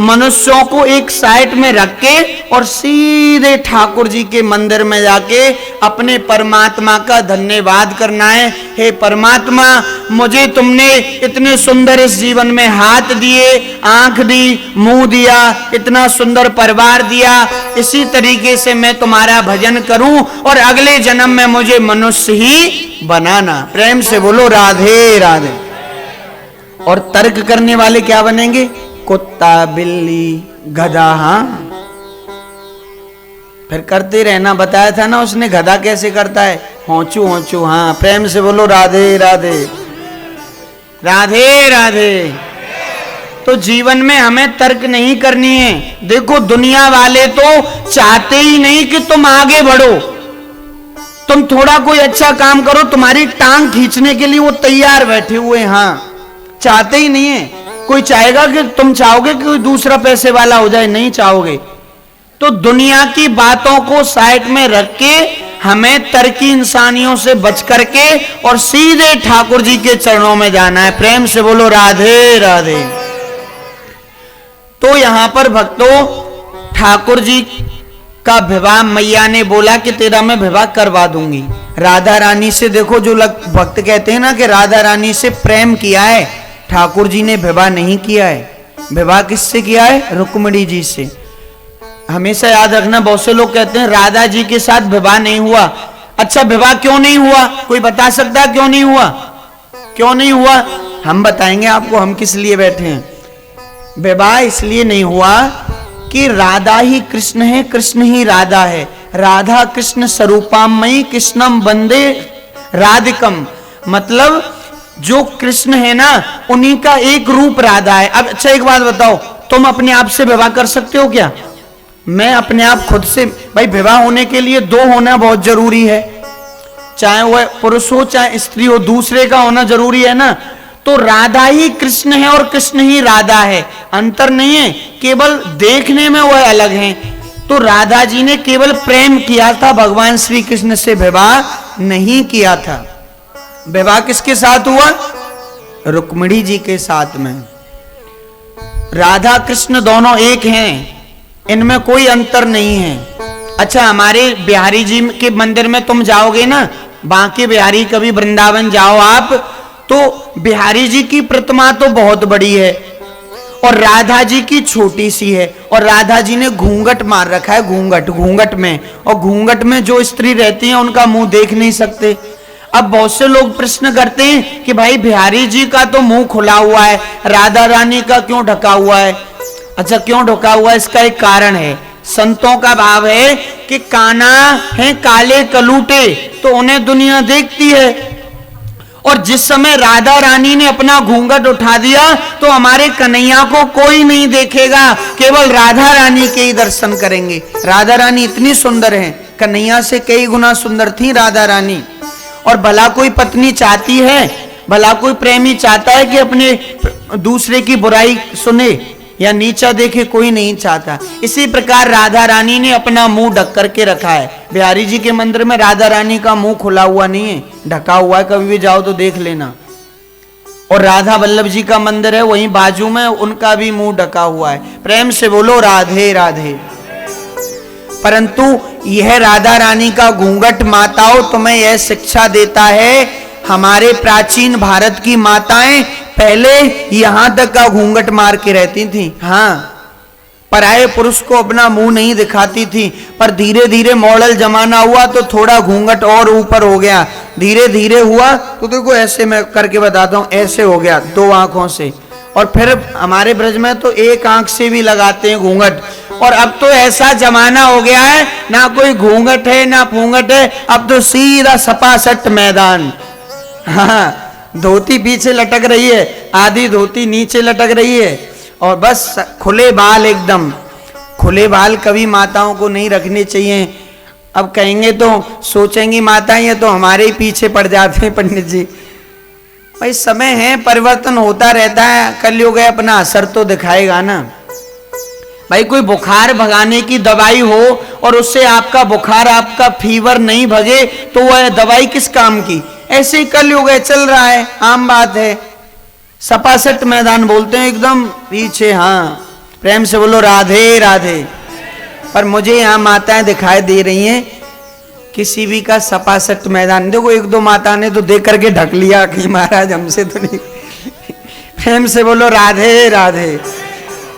A: मनुष्यों को एक साइड में रख के और सीधे ठाकुर जी के मंदिर में जाके अपने परमात्मा का धन्यवाद करना है। हे परमात्मा, मुझे तुमने इतने सुंदर इस जीवन में हाथ दिए, आंख दी, मुंह दिया, इतना सुंदर परिवार दिया, इसी तरीके से मैं तुम्हारा भजन करूं और अगले जन्म में मुझे मनुष्य ही बनाना। प्रेम से बोलो राधे राधे। और तर्क करने वाले क्या बनेंगे? कुत्ता, बिल्ली, गधा। हाँ फिर करते रहना, बताया था ना उसने गधा कैसे करता है, होंचू होंचू। हाँ प्रेम से बोलो राधे राधे राधे राधे। तो जीवन में हमें तर्क नहीं करनी है। देखो दुनिया वाले तो चाहते ही नहीं कि तुम आगे बढ़ो, तुम थोड़ा कोई अच्छा काम करो, तुम्हारी टांग खींचने के लिए वो तैयार बैठे हुए। हाँ चाहते ही नहीं है। कोई चाहेगा कि तुम चाहोगे कि कोई दूसरा पैसे वाला हो जाए? नहीं चाहोगे। तो दुनिया की बातों को साइड में रख के हमें तर्की इंसानियों से बच करके और सीधे ठाकुर जी के चरणों में जाना है। प्रेम से बोलो राधे राधे। तो यहां पर भक्तों ठाकुर जी का विवाह मैया ने बोला कि तेरा मैं विवाह करवा दूंगी। राधा रानी से देखो, जो भक्त कहते हैं ना कि राधा रानी से प्रेम किया है, ठाकुर जी ने विवाह नहीं किया है। विवाह किससे किया है? रुक्मिणी जी से। हमेशा याद रखना, बहुत से लोग कहते हैं राधा जी के साथ विवाह नहीं हुआ। अच्छा विवाह क्यों नहीं हुआ? कोई बता सकता है क्यों नहीं हुआ? क्यों नहीं हुआ? हम बताएंगे आपको, हम किस लिए बैठे हैं। विवाह इसलिए नहीं हुआ कि राधा ही कृष्ण है, कृष्ण ही राधा है। राधा कृष्ण स्वरूपामयी कृष्णम वंदे राधिकम, मतलब जो कृष्ण है ना उन्हीं का एक रूप राधा है। अब अच्छा एक बात बताओ, तुम अपने आप से विवाह कर सकते हो क्या? मैं अपने आप खुद से? भाई विवाह होने के लिए दो होना बहुत जरूरी है, चाहे वह पुरुष हो चाहे स्त्री हो, दूसरे का होना जरूरी है ना। तो राधा ही कृष्ण है और कृष्ण ही राधा है, अंतर नहीं है, केवल देखने में वह अलग हैं। तो राधा जी ने केवल प्रेम किया था, भगवान श्री कृष्ण से विवाह नहीं किया था। विवाह किसके साथ हुआ? रुक्मिणी जी के साथ में। राधा कृष्ण दोनों एक हैं, इनमें कोई अंतर नहीं है। अच्छा, हमारे बिहारी जी के मंदिर में तुम जाओगे ना, बांके बिहारी, कभी वृंदावन जाओ आप, तो बिहारी जी की प्रतिमा तो बहुत बड़ी है और राधा जी की छोटी सी है, और राधा जी ने घूंघट मार रखा है, घूंघट में, और घूंघट में जो स्त्री रहती है उनका मुंह देख नहीं सकते। अब बहुत से लोग प्रश्न करते हैं कि भाई बिहारी जी का तो मुंह खुला हुआ है, राधा रानी का क्यों ढका हुआ है? अच्छा, क्यों ढका हुआ है? इसका एक कारण है। संतों का भाव है कि काना है काले कलूटे, तो उन्हें दुनिया देखती है, और जिस समय राधा रानी ने अपना घूंघट उठा दिया तो हमारे कन्हैया को कोई नहीं देखेगा, केवल राधा रानी के ही दर्शन करेंगे। राधा रानी इतनी सुंदर है, कन्हैया से कई गुना सुंदर थी राधा रानी। और भला कोई पत्नी चाहती है, भला कोई प्रेमी चाहता है कि अपने दूसरे की बुराई सुने या नीचा देखे? कोई नहीं चाहता। इसी प्रकार राधा रानी ने अपना मुंह ढक करके रखा है। बिहारी जी के मंदिर में राधा रानी का मुंह खुला हुआ नहीं है, ढका हुआ है, कभी भी जाओ तो देख लेना। और राधा वल्लभ जी का मंदिर है वहीं बाजू में, उनका भी मुंह ढका हुआ है। प्रेम से बोलो राधे राधे। परंतु यह राधा रानी का घूंघट माताओं तुम्हें यह शिक्षा देता है, हमारे प्राचीन भारत की माताएं पहले यहां तक का घूंघट मार के रहती थी। हाँ, पराये पुरुष को अपना मुंह नहीं दिखाती थी, पर धीरे धीरे मॉडल जमाना हुआ तो थोड़ा घूंघट और ऊपर हो गया। धीरे धीरे हुआ तो देखो, ऐसे मैं करके बताता हूं, ऐसे हो गया 2 आंखों से, और फिर हमारे ब्रज में तो 1 आंख से भी लगाते हैं घूंघट। और अब तो ऐसा जमाना हो गया है, ना कोई घूंघट है ना फूंघट है, अब तो सीधा सपासट मैदान। हाँ, धोती पीछे लटक रही है, आधी धोती नीचे लटक रही है, और बस खुले बाल, एकदम खुले बाल कभी माताओं को नहीं रखने चाहिए। अब कहेंगे तो सोचेंगी माताएं ये तो हमारे ही पीछे पड़ जाते हैं पंडित जी। भाई समय है, परिवर्तन होता रहता है, कलयुग है, अपना असर तो दिखाएगा ना। भाई कोई बुखार भगाने की दवाई हो और उससे आपका बुखार, आपका फीवर नहीं भगे, तो वह दवाई किस काम की? ऐसे ही कलयुग है, चल रहा है, आम बात है। सपासट मैदान बोलते हैं एकदम पीछे। हाँ, प्रेम से बोलो राधे राधे। पर मुझे यहाँ माताएं दिखाई दे रही हैं, किसी भी का सपासट मैदान। देखो 1-2 माता ने तो देख करके ढक लिया कि महाराज हमसे तो नहीं। प्रेम से बोलो राधे राधे।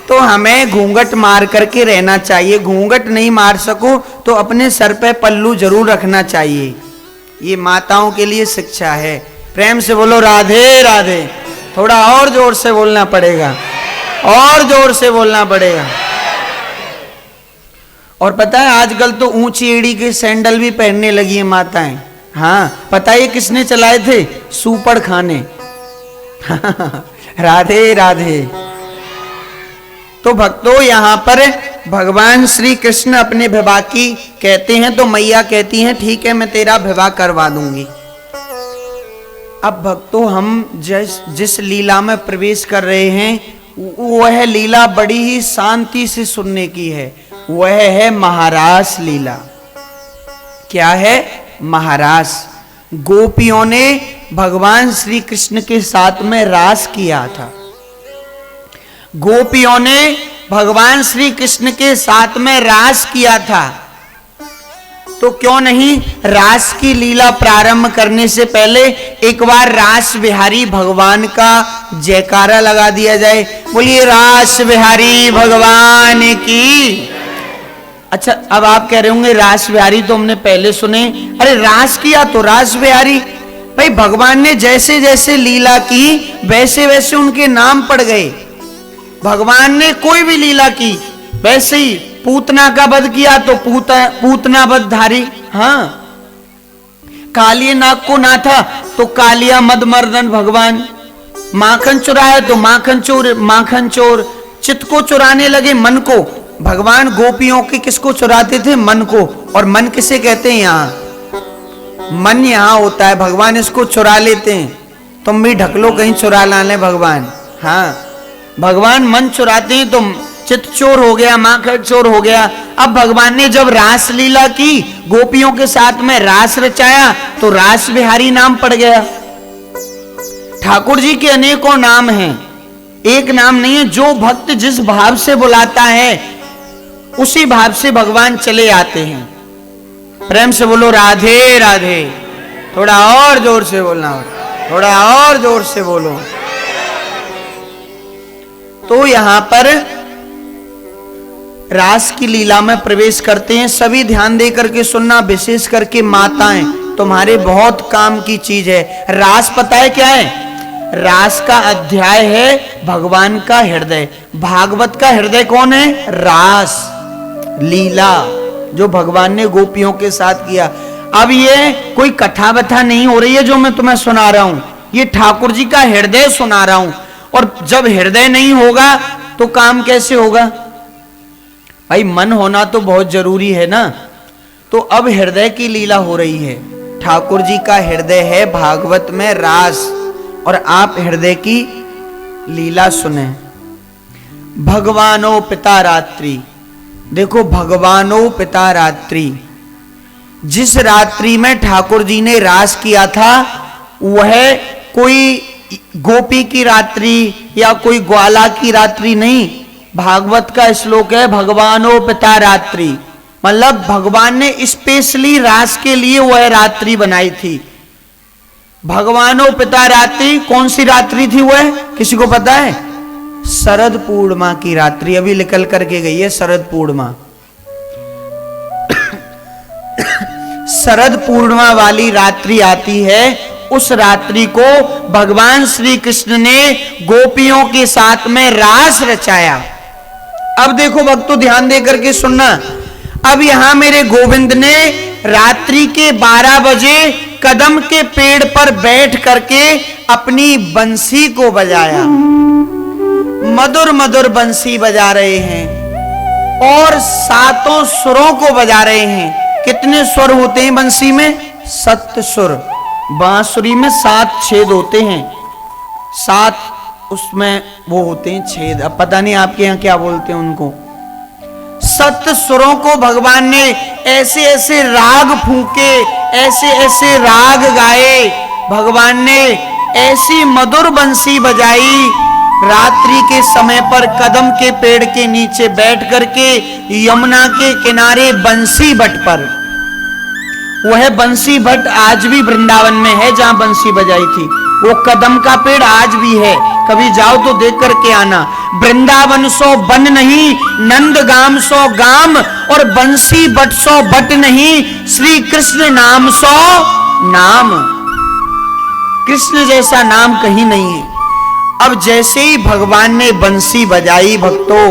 A: तो हमें घूंघट मार करके रहना चाहिए। घूंघट नहीं मार सको तो अपने सर पे पल्लू जरूर रखना चाहिए। ये माताओं के लिए शिक्षा है। प्रेम से बोलो राधे राधे। थोड़ा और जोर से बोलना पड़ेगा, और जोर से बोलना पड़ेगा। और पता है आजकल तो ऊंची एड़ी के सैंडल भी पहनने लगी है माताएं। हाँ, पता है किसने चलाए थे? सुपड़ खाने। राधे राधे। तो भक्तों, यहाँ पर भगवान श्री कृष्ण अपने विवाह की कहते हैं तो मैया कहती हैं ठीक है मैं तेरा विवाह करवा दूंगी। अब भक्तों, हम जिस लीला में प्रवेश कर रहे हैं वह लीला बड़ी ही शांति से सुनने की है। वह है महारास लीला। क्या है? महारास। गोपियों ने भगवान श्री कृष्ण के साथ में रास किया था। गोपियों ने भगवान श्री कृष्ण के साथ में रास किया था। तो क्यों नहीं रास की लीला प्रारंभ करने से पहले एक बार रास बिहारी भगवान का जयकारा लगा दिया जाए। बोलिए रास बिहारी भगवान की। अच्छा, अब आप कह रहे होंगे रास बिहारी तो हमने पहले सुने। अरे रास किया तो रास बिहारी। भाई भगवान ने जैसे जैसे लीला की वैसे वैसे उनके नाम पड़ गए। भगवान ने कोई भी लीला की वैसे ही, पूतना का वध किया तो पूतना वधधारी। हाँ, कालिया नाग को नाथा तो कालिया मदमर्दन भगवान। माखन चुराया तो माखन चोर, माखन चोर। चित्त को चुराने लगे मन को। भगवान गोपियों के किसको चुराते थे? मन को। और मन किसे कहते हैं? यहाँ मन यहाँ होता है, भगवान इसको चुरा लेते हैं। तुम भी ढक लो कहीं चुरा ला ले भगवान। हाँ, भगवान मन चुराते हैं तो चित्त चोर हो गया, माखन चोर हो गया। अब भगवान ने जब रास लीला की, गोपियों के साथ में रास रचाया तो रास बिहारी नाम पड़ गया। ठाकुर जी के अनेकों नाम हैं, एक नाम नहीं है। जो भक्त जिस भाव से बुलाता है उसी भाव से भगवान चले आते हैं। प्रेम से बोलो राधे राधे। थोड़ा और जोर से बोलना, थोड़ा और जोर से बोलो। तो यहां पर रास की लीला में प्रवेश करते हैं। सभी ध्यान दे करके सुनना, विशेष करके माताएं, तुम्हारे बहुत काम की चीज है। रास पता है क्या है? रास का अध्याय है भगवान का हृदय। भागवत का हृदय कौन है? रास लीला, जो भगवान ने गोपियों के साथ किया। अब ये कोई कथा बथा नहीं हो रही है जो मैं तुम्हें सुना रहा हूं, ये ठाकुर जी का हृदय सुना रहा हूं। और जब हृदय नहीं होगा तो काम कैसे होगा भाई? मन होना तो बहुत जरूरी है ना। तो अब हृदय की लीला हो रही है। ठाकुर जी का हृदय है भागवत में रास, और आप हृदय की लीला सुने। भगवानो पिता रात्रि, देखो भगवानो पिता रात्रि, जिस रात्रि में ठाकुर जी ने रास किया था वह कोई गोपी की रात्रि या कोई ग्वाला की रात्रि नहीं। भागवत का श्लोक है भगवानो पिता रात्रि, मतलब भगवान ने स्पेशली रास के लिए वह रात्रि बनाई थी। भगवानो पिता रात्रि, कौन सी रात्रि थी वह? किसी को पता है? शरद पूर्णिमा की रात्रि, अभी निकल करके गई है शरद पूर्णिमा। शरद पूर्णिमा वाली रात्रि आती है, उस रात्रि को भगवान श्री कृष्ण ने गोपियों के साथ में रास रचाया। अब देखो भक्तों ध्यान दे करके सुनना। अब यहां मेरे गोविंद ने रात्रि के 12 बजे कदम के पेड़ पर बैठ करके अपनी बंसी को बजाया। मधुर मधुर बंसी बजा रहे हैं और 7 सुरों को बजा रहे हैं। कितने स्वर होते हैं बंसी में? 7 सुर। बांसुरी में 7 छेद होते हैं, 7 उसमें वो होते हैं छेद। अब पता नहीं आपके यहाँ क्या बोलते हैं उनको। 7 सुरों को भगवान ने ऐसे ऐसे राग फूके, ऐसे ऐसे राग गाए। भगवान ने ऐसी मधुर बंसी बजाई रात्रि के समय पर कदम के पेड़ के नीचे बैठ करके यमुना के किनारे बंसी भट्ट पर। वह बंसी भट्ट आज भी वृंदावन में है जहां बंसी बजाई थी। वो कदम का पेड़ आज भी है, कभी जाओ तो देख करके आना। वृंदावन सो बन नहीं, नंद गाम सो गाम, और बंसी भट्ट सो भट्ट नहीं, श्री कृष्ण नाम सो नाम। कृष्ण जैसा नाम कहीं नहीं है। अब जैसे ही भगवान ने बंसी बजाई भक्तों,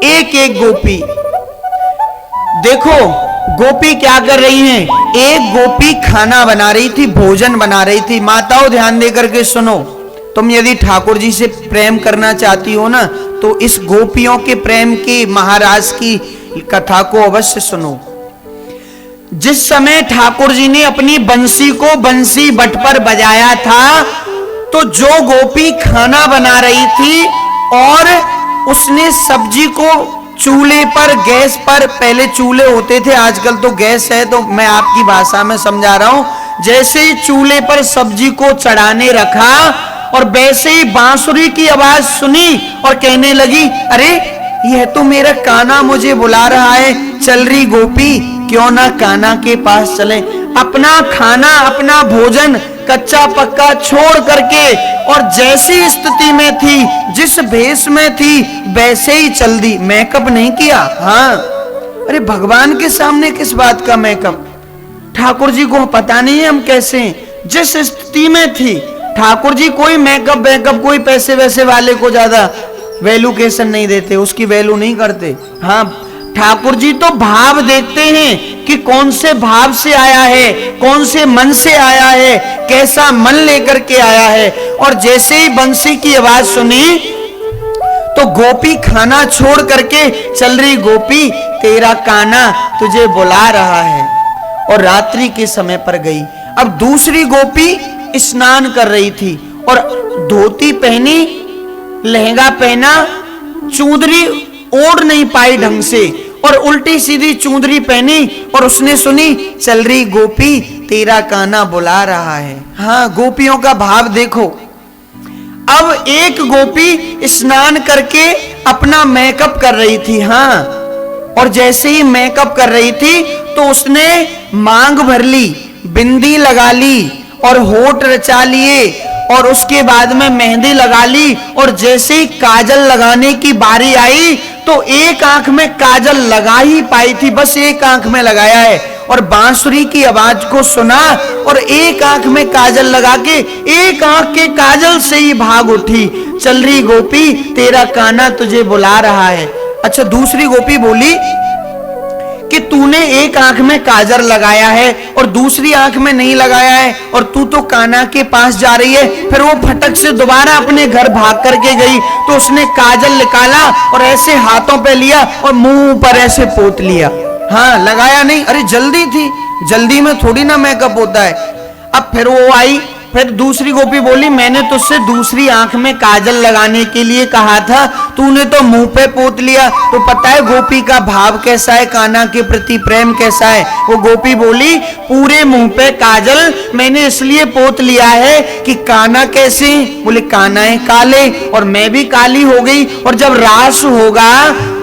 A: एक एक गोपी, देखो गोपी क्या कर रही हैं? एक गोपी खाना बना रही थी, भोजन बना रही थी। माताओं ध्यान दे करके सुनो, तुम यदि ठाकुर जी से प्रेम करना चाहती हो ना तो इस गोपियों के प्रेम की महाराज की कथा को अवश्य सुनो। जिस समय ठाकुर जी ने अपनी बंसी को बंसी भट्ट पर बजाया था तो जो गोपी खाना बना रही थी और उसने सब्जी को चूल्हे पर, गैस पर, पहले चूल्हे होते थे आजकल तो गैस है, तो मैं आपकी भाषा में समझा रहा हूं। जैसे ही चूल्हे पर सब्जी को चढ़ाने रखा और वैसे ही बांसुरी की आवाज सुनी और कहने लगी, अरे यह तो मेरा कान्हा मुझे बुला रहा है, चल रही गोपी क्यों ना कान्हा के पास चले। अपना खाना, अपना भोजन कच्चा पक्का छोड़ करके और जैसी स्थिति में थी, जिस भेष में थी वैसे ही चल दी। मेकअप नहीं किया। हाँ, अरे भगवान के सामने किस बात का मेकअप? ठाकुर जी को पता नहीं है हम कैसे हैं। जिस स्थिति में थी ठाकुर जी कोई मेकअप कोई पैसे वैसे वाले को ज्यादा वैल्यूकेशन नहीं देते, उसकी वैल्यू नहीं करते। हाँ, ठाकुर जी तो भाव देखते हैं कि कौन से भाव से आया है, कौन से मन से आया है, कैसा मन लेकर के आया है। और जैसे ही बंसी की आवाज सुनी तो गोपी खाना छोड़ करके चल रही, गोपी तेरा कान्हा तुझे बुला रहा है, और रात्रि के समय पर गई। अब दूसरी गोपी स्नान कर रही थी और धोती पहनी, लहंगा पहना, चूंदरी ओढ़ नहीं पाई ढंग से और उल्टी सीधी चूंदरी पहनी और उसने सुनी चल रही गोपी तेरा कान्हा बुला रहा है। हाँ, गोपियों का भाव देखो। अब एक गोपी स्नान करके अपना मेकअप कर रही थी। हाँ, और जैसे ही मेकअप कर रही थी तो उसने मांग भर ली, बिंदी लगा ली और होठ रचा लिए और उसके बाद में मेहंदी लगा ली। और जैसे ही काजल लगाने की बारी आई तो एक आंख में काजल लगा ही पाई थी, बस एक आंख में लगाया है, और बांसुरी की आवाज को सुना और एक आंख में काजल लगा के एक आंख के काजल से ही भाग उठी। चल रही गोपी, तेरा कान्हा तुझे बुला रहा है। अच्छा, दूसरी गोपी बोली कि तूने एक आंख में काजल लगाया है और दूसरी आंख में नहीं लगाया है और तू तो कान्हा के पास जा रही है। फिर वो फटक से दोबारा अपने घर भाग करके गई तो उसने काजल निकाला और ऐसे हाथों पे लिया और मुंह पर ऐसे पोत लिया। हाँ, लगाया नहीं, अरे जल्दी थी, जल्दी में थोड़ी ना मेकअप होता है। अब फिर वो आई, फिर दूसरी गोपी बोली मैंने तुझसे दूसरी आंख में काजल लगाने के लिए कहा था, तूने तो मुंह पे पोत लिया। तो पता है गोपी का भाव कैसा है, कान्हा के प्रति प्रेम कैसा है। वो गोपी बोली पूरे मुंह पे काजल मैंने इसलिए पोत लिया है कि कान्हा कैसे, बोले कान्हा है काले और मैं भी काली हो गई, और जब रास होगा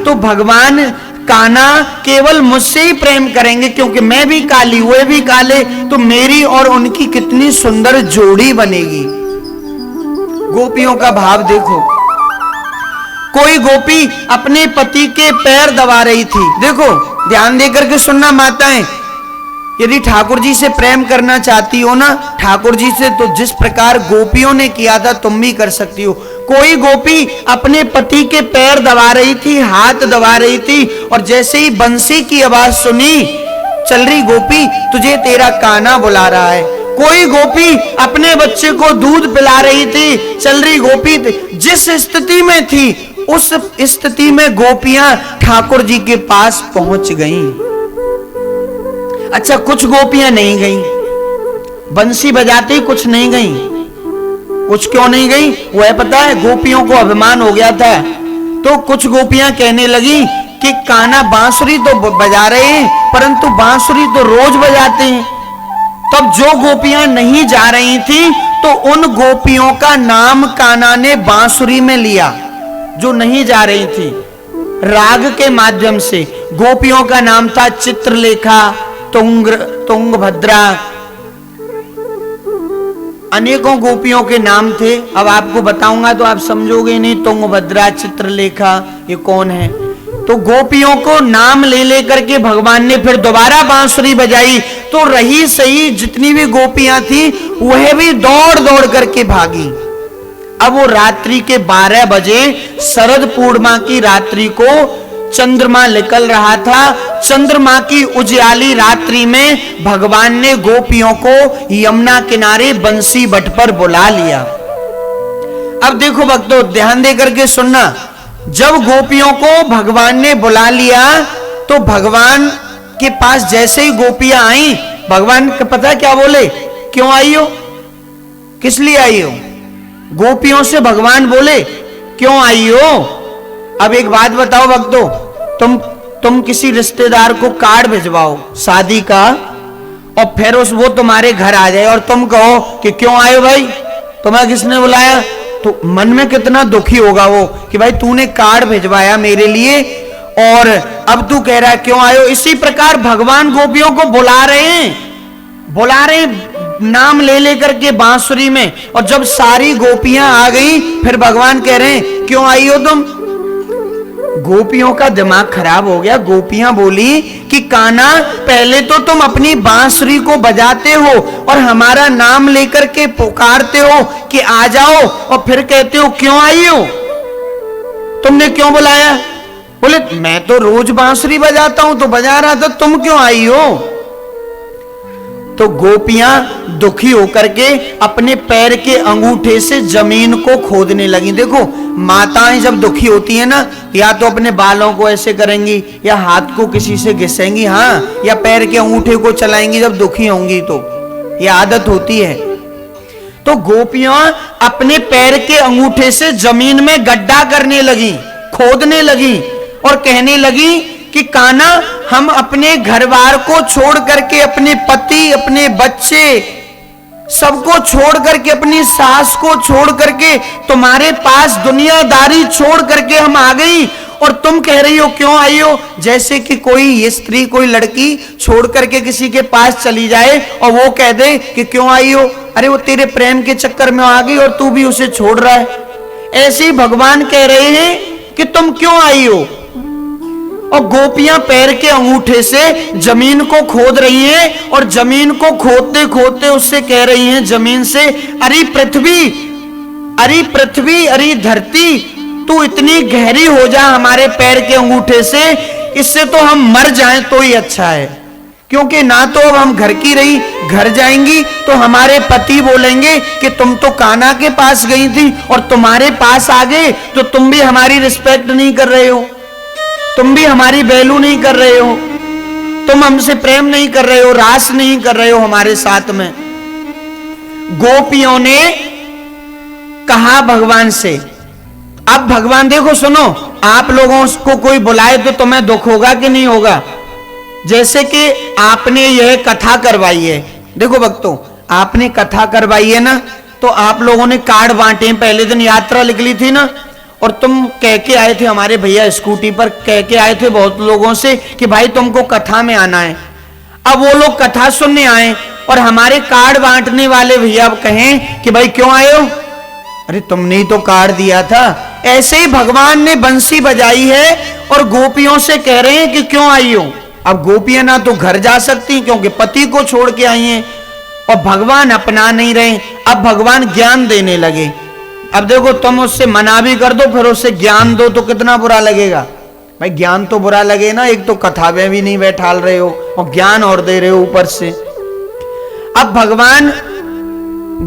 A: तो भगवान कान्हा केवल मुझसे ही प्रेम करेंगे क्योंकि मैं भी काली वे भी काले, तो मेरी और उनकी कितनी सुंदर जोड़ी बनेगी। गोपियों का भाव देखो। कोई गोपी अपने पति के पैर दबा रही थी। देखो, ध्यान देकर के सुनना माताएं, यदि ठाकुर जी से प्रेम करना चाहती हो ना ठाकुर जी से, तो जिस प्रकार गोपियों ने किया था तुम भी कर सकती हो। कोई गोपी अपने पति के पैर दबा रही थी, हाथ दबा रही थी, और जैसे ही बंसी की आवाज सुनी, चल रही गोपी तुझे तेरा कान्हा बुला रहा है। कोई गोपी अपने बच्चे को दूध पिला रही थी, चल रही गोपी जिस स्थिति में थी उस स्थिति में गोपियां ठाकुर जी के पास पहुंच गईं। अच्छा, कुछ गोपियां नहीं गईं, बंसी बजाते ही कुछ नहीं गईं। कुछ क्यों नहीं गई वो है पता है, गोपियों को अभिमान हो गया था। तो कुछ गोपियां कहने लगी कि कान्हा बांसुरी तो बजा रहे हैं परंतु बांसुरी तो रोज बजाते हैं। तब जो गोपियां नहीं जा रही थी तो उन गोपियों का नाम कान्हा ने बांसुरी में लिया, जो नहीं जा रही थी। राग के माध्यम से गोपियों का नाम था चित्रलेखा, तुंगभद्रा, अनेकों गोपियों के नाम थे। अब आपको बताऊंगा तो आप समझोगे नहीं, तुंगभद्रा, चित्रलेखा ये कौन है। तो गोपियों को नाम ले लेकर के भगवान ने फिर दोबारा बांसुरी बजाई, तो रही सही जितनी भी गोपियां थी वह भी दौड़ दौड़ करके भागी। अब वो रात्रि के 12 बजे शरद पूर्णिमा की रात्रि को चंद्रमा निकल रहा था। चंद्रमा की उजियाली रात्रि में भगवान ने गोपियों को यमुना किनारे बंसी बट पर बुला लिया। अब देखो भक्तों, ध्यान दे करके सुनना। जब गोपियों को भगवान ने बुला लिया तो भगवान के पास जैसे ही गोपियां आई, भगवान का पता क्या बोले, क्यों आई हो, किस लिए आई हो। गोपियों से भगवान बोले क्यों आई हो। अब एक बात बताओ भक्तों, तुम किसी रिश्तेदार को कार्ड भिजवाओ शादी का और फिर वो तुम्हारे घर आ जाए और तुम कहो कि क्यों आए भाई, तुम्हें किसने बुलाया, तो मन में कितना दुखी होगा वो कि भाई तूने कार्ड भिजवाया मेरे लिए और अब तू कह रहा है क्यों आए हो। इसी प्रकार भगवान गोपियों को बुला रहे हैं नाम ले लेकर के बांसुरी में, और जब सारी गोपियां आ गई फिर भगवान कह रहे हैं क्यों आई हो तुम। गोपियों का दिमाग खराब हो गया। गोपियां बोली कि कान्हा, पहले तो तुम अपनी बांसुरी को बजाते हो और हमारा नाम लेकर के पुकारते हो कि आ जाओ, और फिर कहते हो क्यों आई हो, तुमने क्यों बुलाया। बोले मैं तो रोज बांसुरी बजाता हूं तो बजा रहा था, तुम क्यों आई हो। तो गोपियां दुखी होकर के अपने पैर के अंगूठे से जमीन को खोदने लगी। देखो, माताएं जब दुखी होती है ना, या तो अपने बालों को ऐसे करेंगी या हाथ को किसी से घिसेंगी, हाँ, या पैर के अंगूठे को चलाएंगी जब दुखी होंगी, तो ये आदत होती है। तो गोपियां अपने पैर के अंगूठे से जमीन में गड्ढा करने लगी, खोदने लगी और कहने लगी कि कान्हा, हम अपने घर बार को छोड़ करके अपने पति, अपने बच्चे सबको छोड़ करके, अपनी सास को छोड़ करके, तुम्हारे पास दुनियादारी छोड़ करके हम आ गई, और तुम कह रही हो क्यों आई हो? जैसे कि कोई ये स्त्री, कोई लड़की छोड़ करके किसी के पास चली जाए और वो कह दे कि क्यों आई हो? अरे वो तेरे प्रेम के चक्कर में आ गई और तू भी उसे छोड़ रहा है। ऐसे ही भगवान कह रहे हैं कि तुम क्यों आई हो? और गोपियां पैर के अंगूठे से जमीन को खोद रही हैं, और जमीन को खोदते खोदते उससे कह रही हैं जमीन से, अरे पृथ्वी, अरे पृथ्वी, अरे धरती, तू इतनी गहरी हो जा हमारे पैर के अंगूठे से, इससे तो हम मर जाएं तो ही अच्छा है। क्योंकि ना तो अब हम घर की रही, घर जाएंगी तो हमारे पति बोलेंगे कि तुम तो कान्हा के पास गई थी और तुम्हारे पास आ गए, तो तुम भी हमारी रिस्पेक्ट नहीं कर रहे हो, तुम भी हमारी वैल्यू नहीं कर रहे हो, तुम हमसे प्रेम नहीं कर रहे हो, रास नहीं कर रहे हो हमारे साथ में। गोपियों ने कहा भगवान से। अब भगवान देखो, सुनो, आप लोगों को कोई बुलाए तो तुम्हें दुख होगा कि नहीं होगा? जैसे कि आपने यह कथा करवाई है, देखो भक्तों, आपने कथा करवाई है ना, तो आप लोगों ने कार्ड बांटे, पहले दिन यात्रा निकली थी ना, और तुम कह के आए थे, हमारे भैया स्कूटी पर कह के आए थे बहुत लोगों से कि भाई तुमको कथा में आना है। अब वो लोग कथा सुनने आए और हमारे कार्ड बांटने वाले भैया अब कहें कि भाई क्यों आए हो? अरे तुमने ही तो कार्ड दिया था। ऐसे ही भगवान ने बंसी बजाई है और गोपियों से कह रहे हैं कि क्यों आई हो? अब गोपियां ना तो घर जा सकती क्योंकि पति को छोड़ के आई हैं, और भगवान अपना नहीं रहे। अब भगवान ज्ञान देने लगे। अब देखो, तुम उससे मना भी कर दो फिर उससे ज्ञान दो तो कितना बुरा लगेगा भाई। ज्ञान तो बुरा लगे ना, एक तो कथा में भी नहीं बैठाल रहे हो और ज्ञान और दे रहे हो ऊपर से। अब भगवान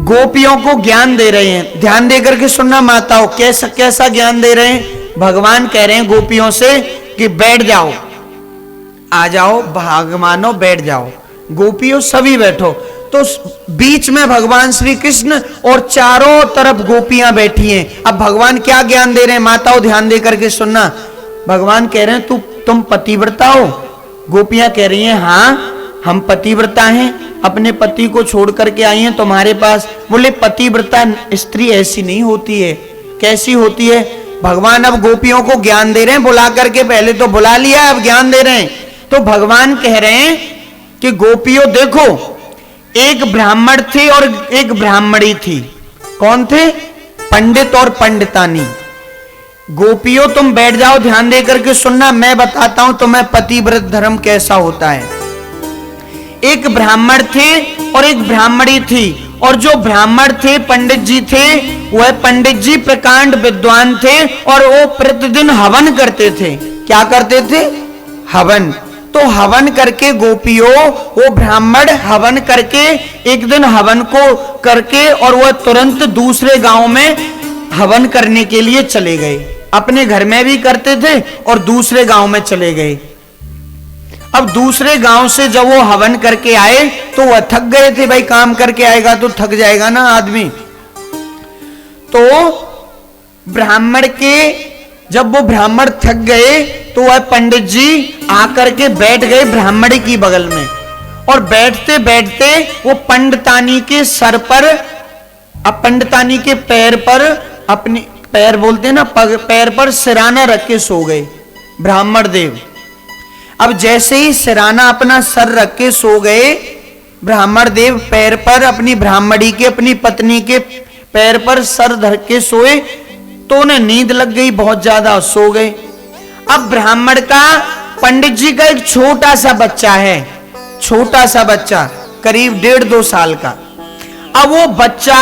A: गोपियों को ज्ञान दे रहे हैं, ध्यान दे करके सुनना माताओं, कैसा कैसा ज्ञान दे रहे हैं। भगवान कह रहे हैं गोपियों से कि बैठ जाओ, आ जाओ, भाग मानो, बैठ जाओ। गोपियों सभी बैठो। तो बीच में भगवान श्री कृष्ण और चारों तरफ गोपियां बैठी हैं। अब भगवान क्या ज्ञान दे रहे हैं माताओं, ध्यान दे करके सुनना। भगवान कह रहे हैं तुम पतिव्रता हो? गोपियां कह रही हैं हाँ हम पतिव्रता हैं, अपने पति को छोड़ करके आई हैं तुम्हारे पास। बोले पतिव्रता स्त्री ऐसी नहीं होती है। कैसी होती है? भगवान अब गोपियों को ज्ञान दे रहे हैं, बुला करके, पहले तो बुला लिया, अब ज्ञान दे रहे हैं। तो भगवान कह रहे हैं कि गोपियों देखो, एक ब्राह्मण थे और एक ब्राह्मणी थी। कौन थे? पंडित और पंडितानी। गोपियों तुम बैठ जाओ, ध्यान दे करके सुनना, मैं बताता हूं तुम्हें पतिव्रत धर्म कैसा होता है। एक ब्राह्मण थे और एक ब्राह्मणी थी, और जो ब्राह्मण थे, पंडित जी थे, वह पंडित जी प्रकांड विद्वान थे और वो प्रतिदिन हवन करते थे। क्या करते थे? हवन। तो हवन करके गोपियों, वो ब्राह्मण हवन करके, एक दिन हवन को करके और वह तुरंत दूसरे गांव में हवन करने के लिए चले गए। अपने घर में भी करते थे और दूसरे गांव में चले गए। अब दूसरे गांव से जब वो हवन करके आए तो वह थक गए थे, भाई काम करके आएगा तो थक जाएगा ना आदमी। तो ब्राह्मण के, जब वो ब्राह्मण थक गए तो वह पंडित जी आकर के बैठ गए ब्राह्मणी की बगल में, और बैठते बैठते वो पंडितानी के सर पर, अब पंडितानी के पैर पर, अपने पैर बोलते ना, पैर पर सिराना रख के सो गए ब्राह्मण देव। अब जैसे ही सिराना अपना सर रख के सो गए, ब्राह्मण देव पैर पर अपनी ब्राह्मणी के, अपनी पत्नी के पैर पर सर धर के सोए, तो उन्हें नींद लग गई बहुत ज्यादा, सो गए। अब ब्राह्मण का, पंडित जी का एक छोटा सा बच्चा है, छोटा सा बच्चा करीब 1.5-2 साल का। अब वो बच्चा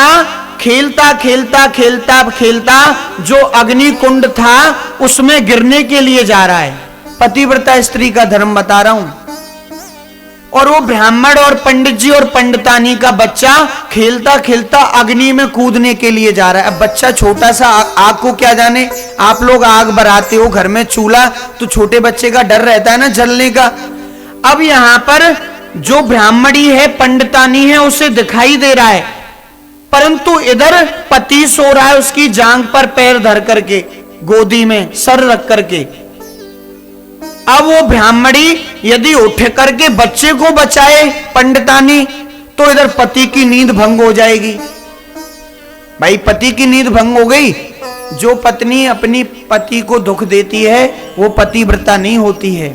A: खेलता खेलता खेलता खेलता जो अग्नि कुंड था उसमें गिरने के लिए जा रहा है। पतिव्रता स्त्री का धर्म बता रहा हूं। और वो ब्राह्मण और पंडित जी और पंडितानी का बच्चा खेलता खेलता अग्नि में कूदने के लिए जा रहा है। अब बच्चा छोटा सा, आग को क्या जाने, आप लोग आग बराते हो घर में चूल्हा, तो छोटे बच्चे का डर रहता है ना जलने का। अब यहां पर जो ब्राह्मणी है, पंडितानी है, उसे दिखाई दे रहा है, परंतु इधर पति सो रहा है उसकी जांघ पर पैर धर करके, गोदी में सर रख करके। अब वो ब्राह्मणी यदि उठ करके बच्चे को बचाए पंडितानी, तो इधर पति की नींद भंग हो जाएगी। भाई पति की नींद भंग हो गई, जो पत्नी अपनी पति को दुख देती है वो पतिव्रता नहीं होती है।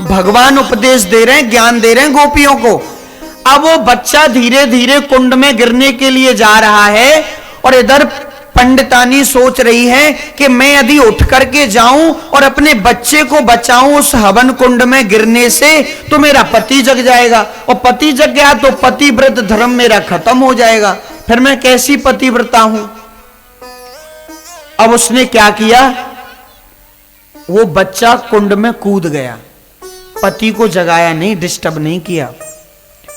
A: भगवान उपदेश दे रहे हैं, ज्ञान दे रहे हैं गोपियों को। अब वो बच्चा धीरे धीरे कुंड में गिरने के लिए जा रहा है और इधर पंडितानी सोच रही है कि मैं यदि उठ करके जाऊं और अपने बच्चे को बचाऊं उस हवन कुंड में गिरने से तो मेरा पति जग जाएगा, और पति जग गया तो पतिव्रत धर्म मेरा खत्म हो जाएगा, फिर मैं कैसी पतिव्रता हूं। अब उसने क्या किया, वो बच्चा कुंड में कूद गया, पति को जगाया नहीं, डिस्टर्ब नहीं किया।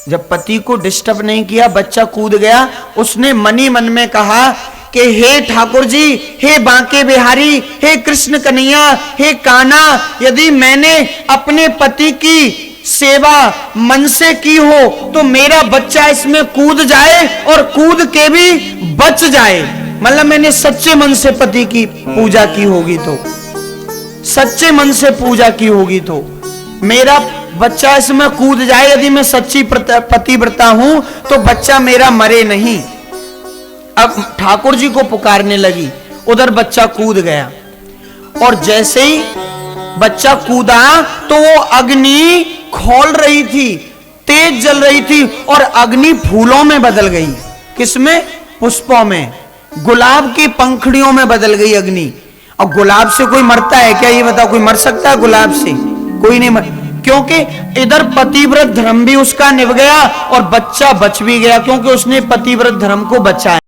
A: जब पति को डिस्टर्ब नहीं किया, बच्चा कूद गया, उसने मनी मन में कहा कि हे ठाकुर जी, हे बांके बिहारी, हे कृष्ण कन्हैया, हे कान्हा, यदि मैंने अपने पति की सेवा मन से की हो तो मेरा बच्चा इसमें कूद जाए और कूद के भी बच जाए। मतलब मैंने सच्चे मन से पति की पूजा की होगी तो, सच्चे मन से पूजा की होगी तो मेरा बच्चा इसमें कूद जाए। यदि मैं सच्ची पतिव्रता हूं तो बच्चा मेरा मरे नहीं। अब ठाकुर जी को पुकारने लगी, उधर बच्चा कूद गया, और जैसे ही बच्चा कूदा तो वो अग्नि खोल रही थी, तेज जल रही थी, और अग्नि फूलों में बदल गई। किसमें? पुष्पों में, गुलाब की पंखड़ियों में बदल गई अग्नि। अब गुलाब से कोई मरता है क्या? ये बताओ, कोई मर सकता है गुलाब से? कोई नहीं मर, क्योंकि इधर पतिव्रत धर्म भी उसका निभ गया और बच्चा बच भी गया, क्योंकि उसने पतिव्रत धर्म को बचाया।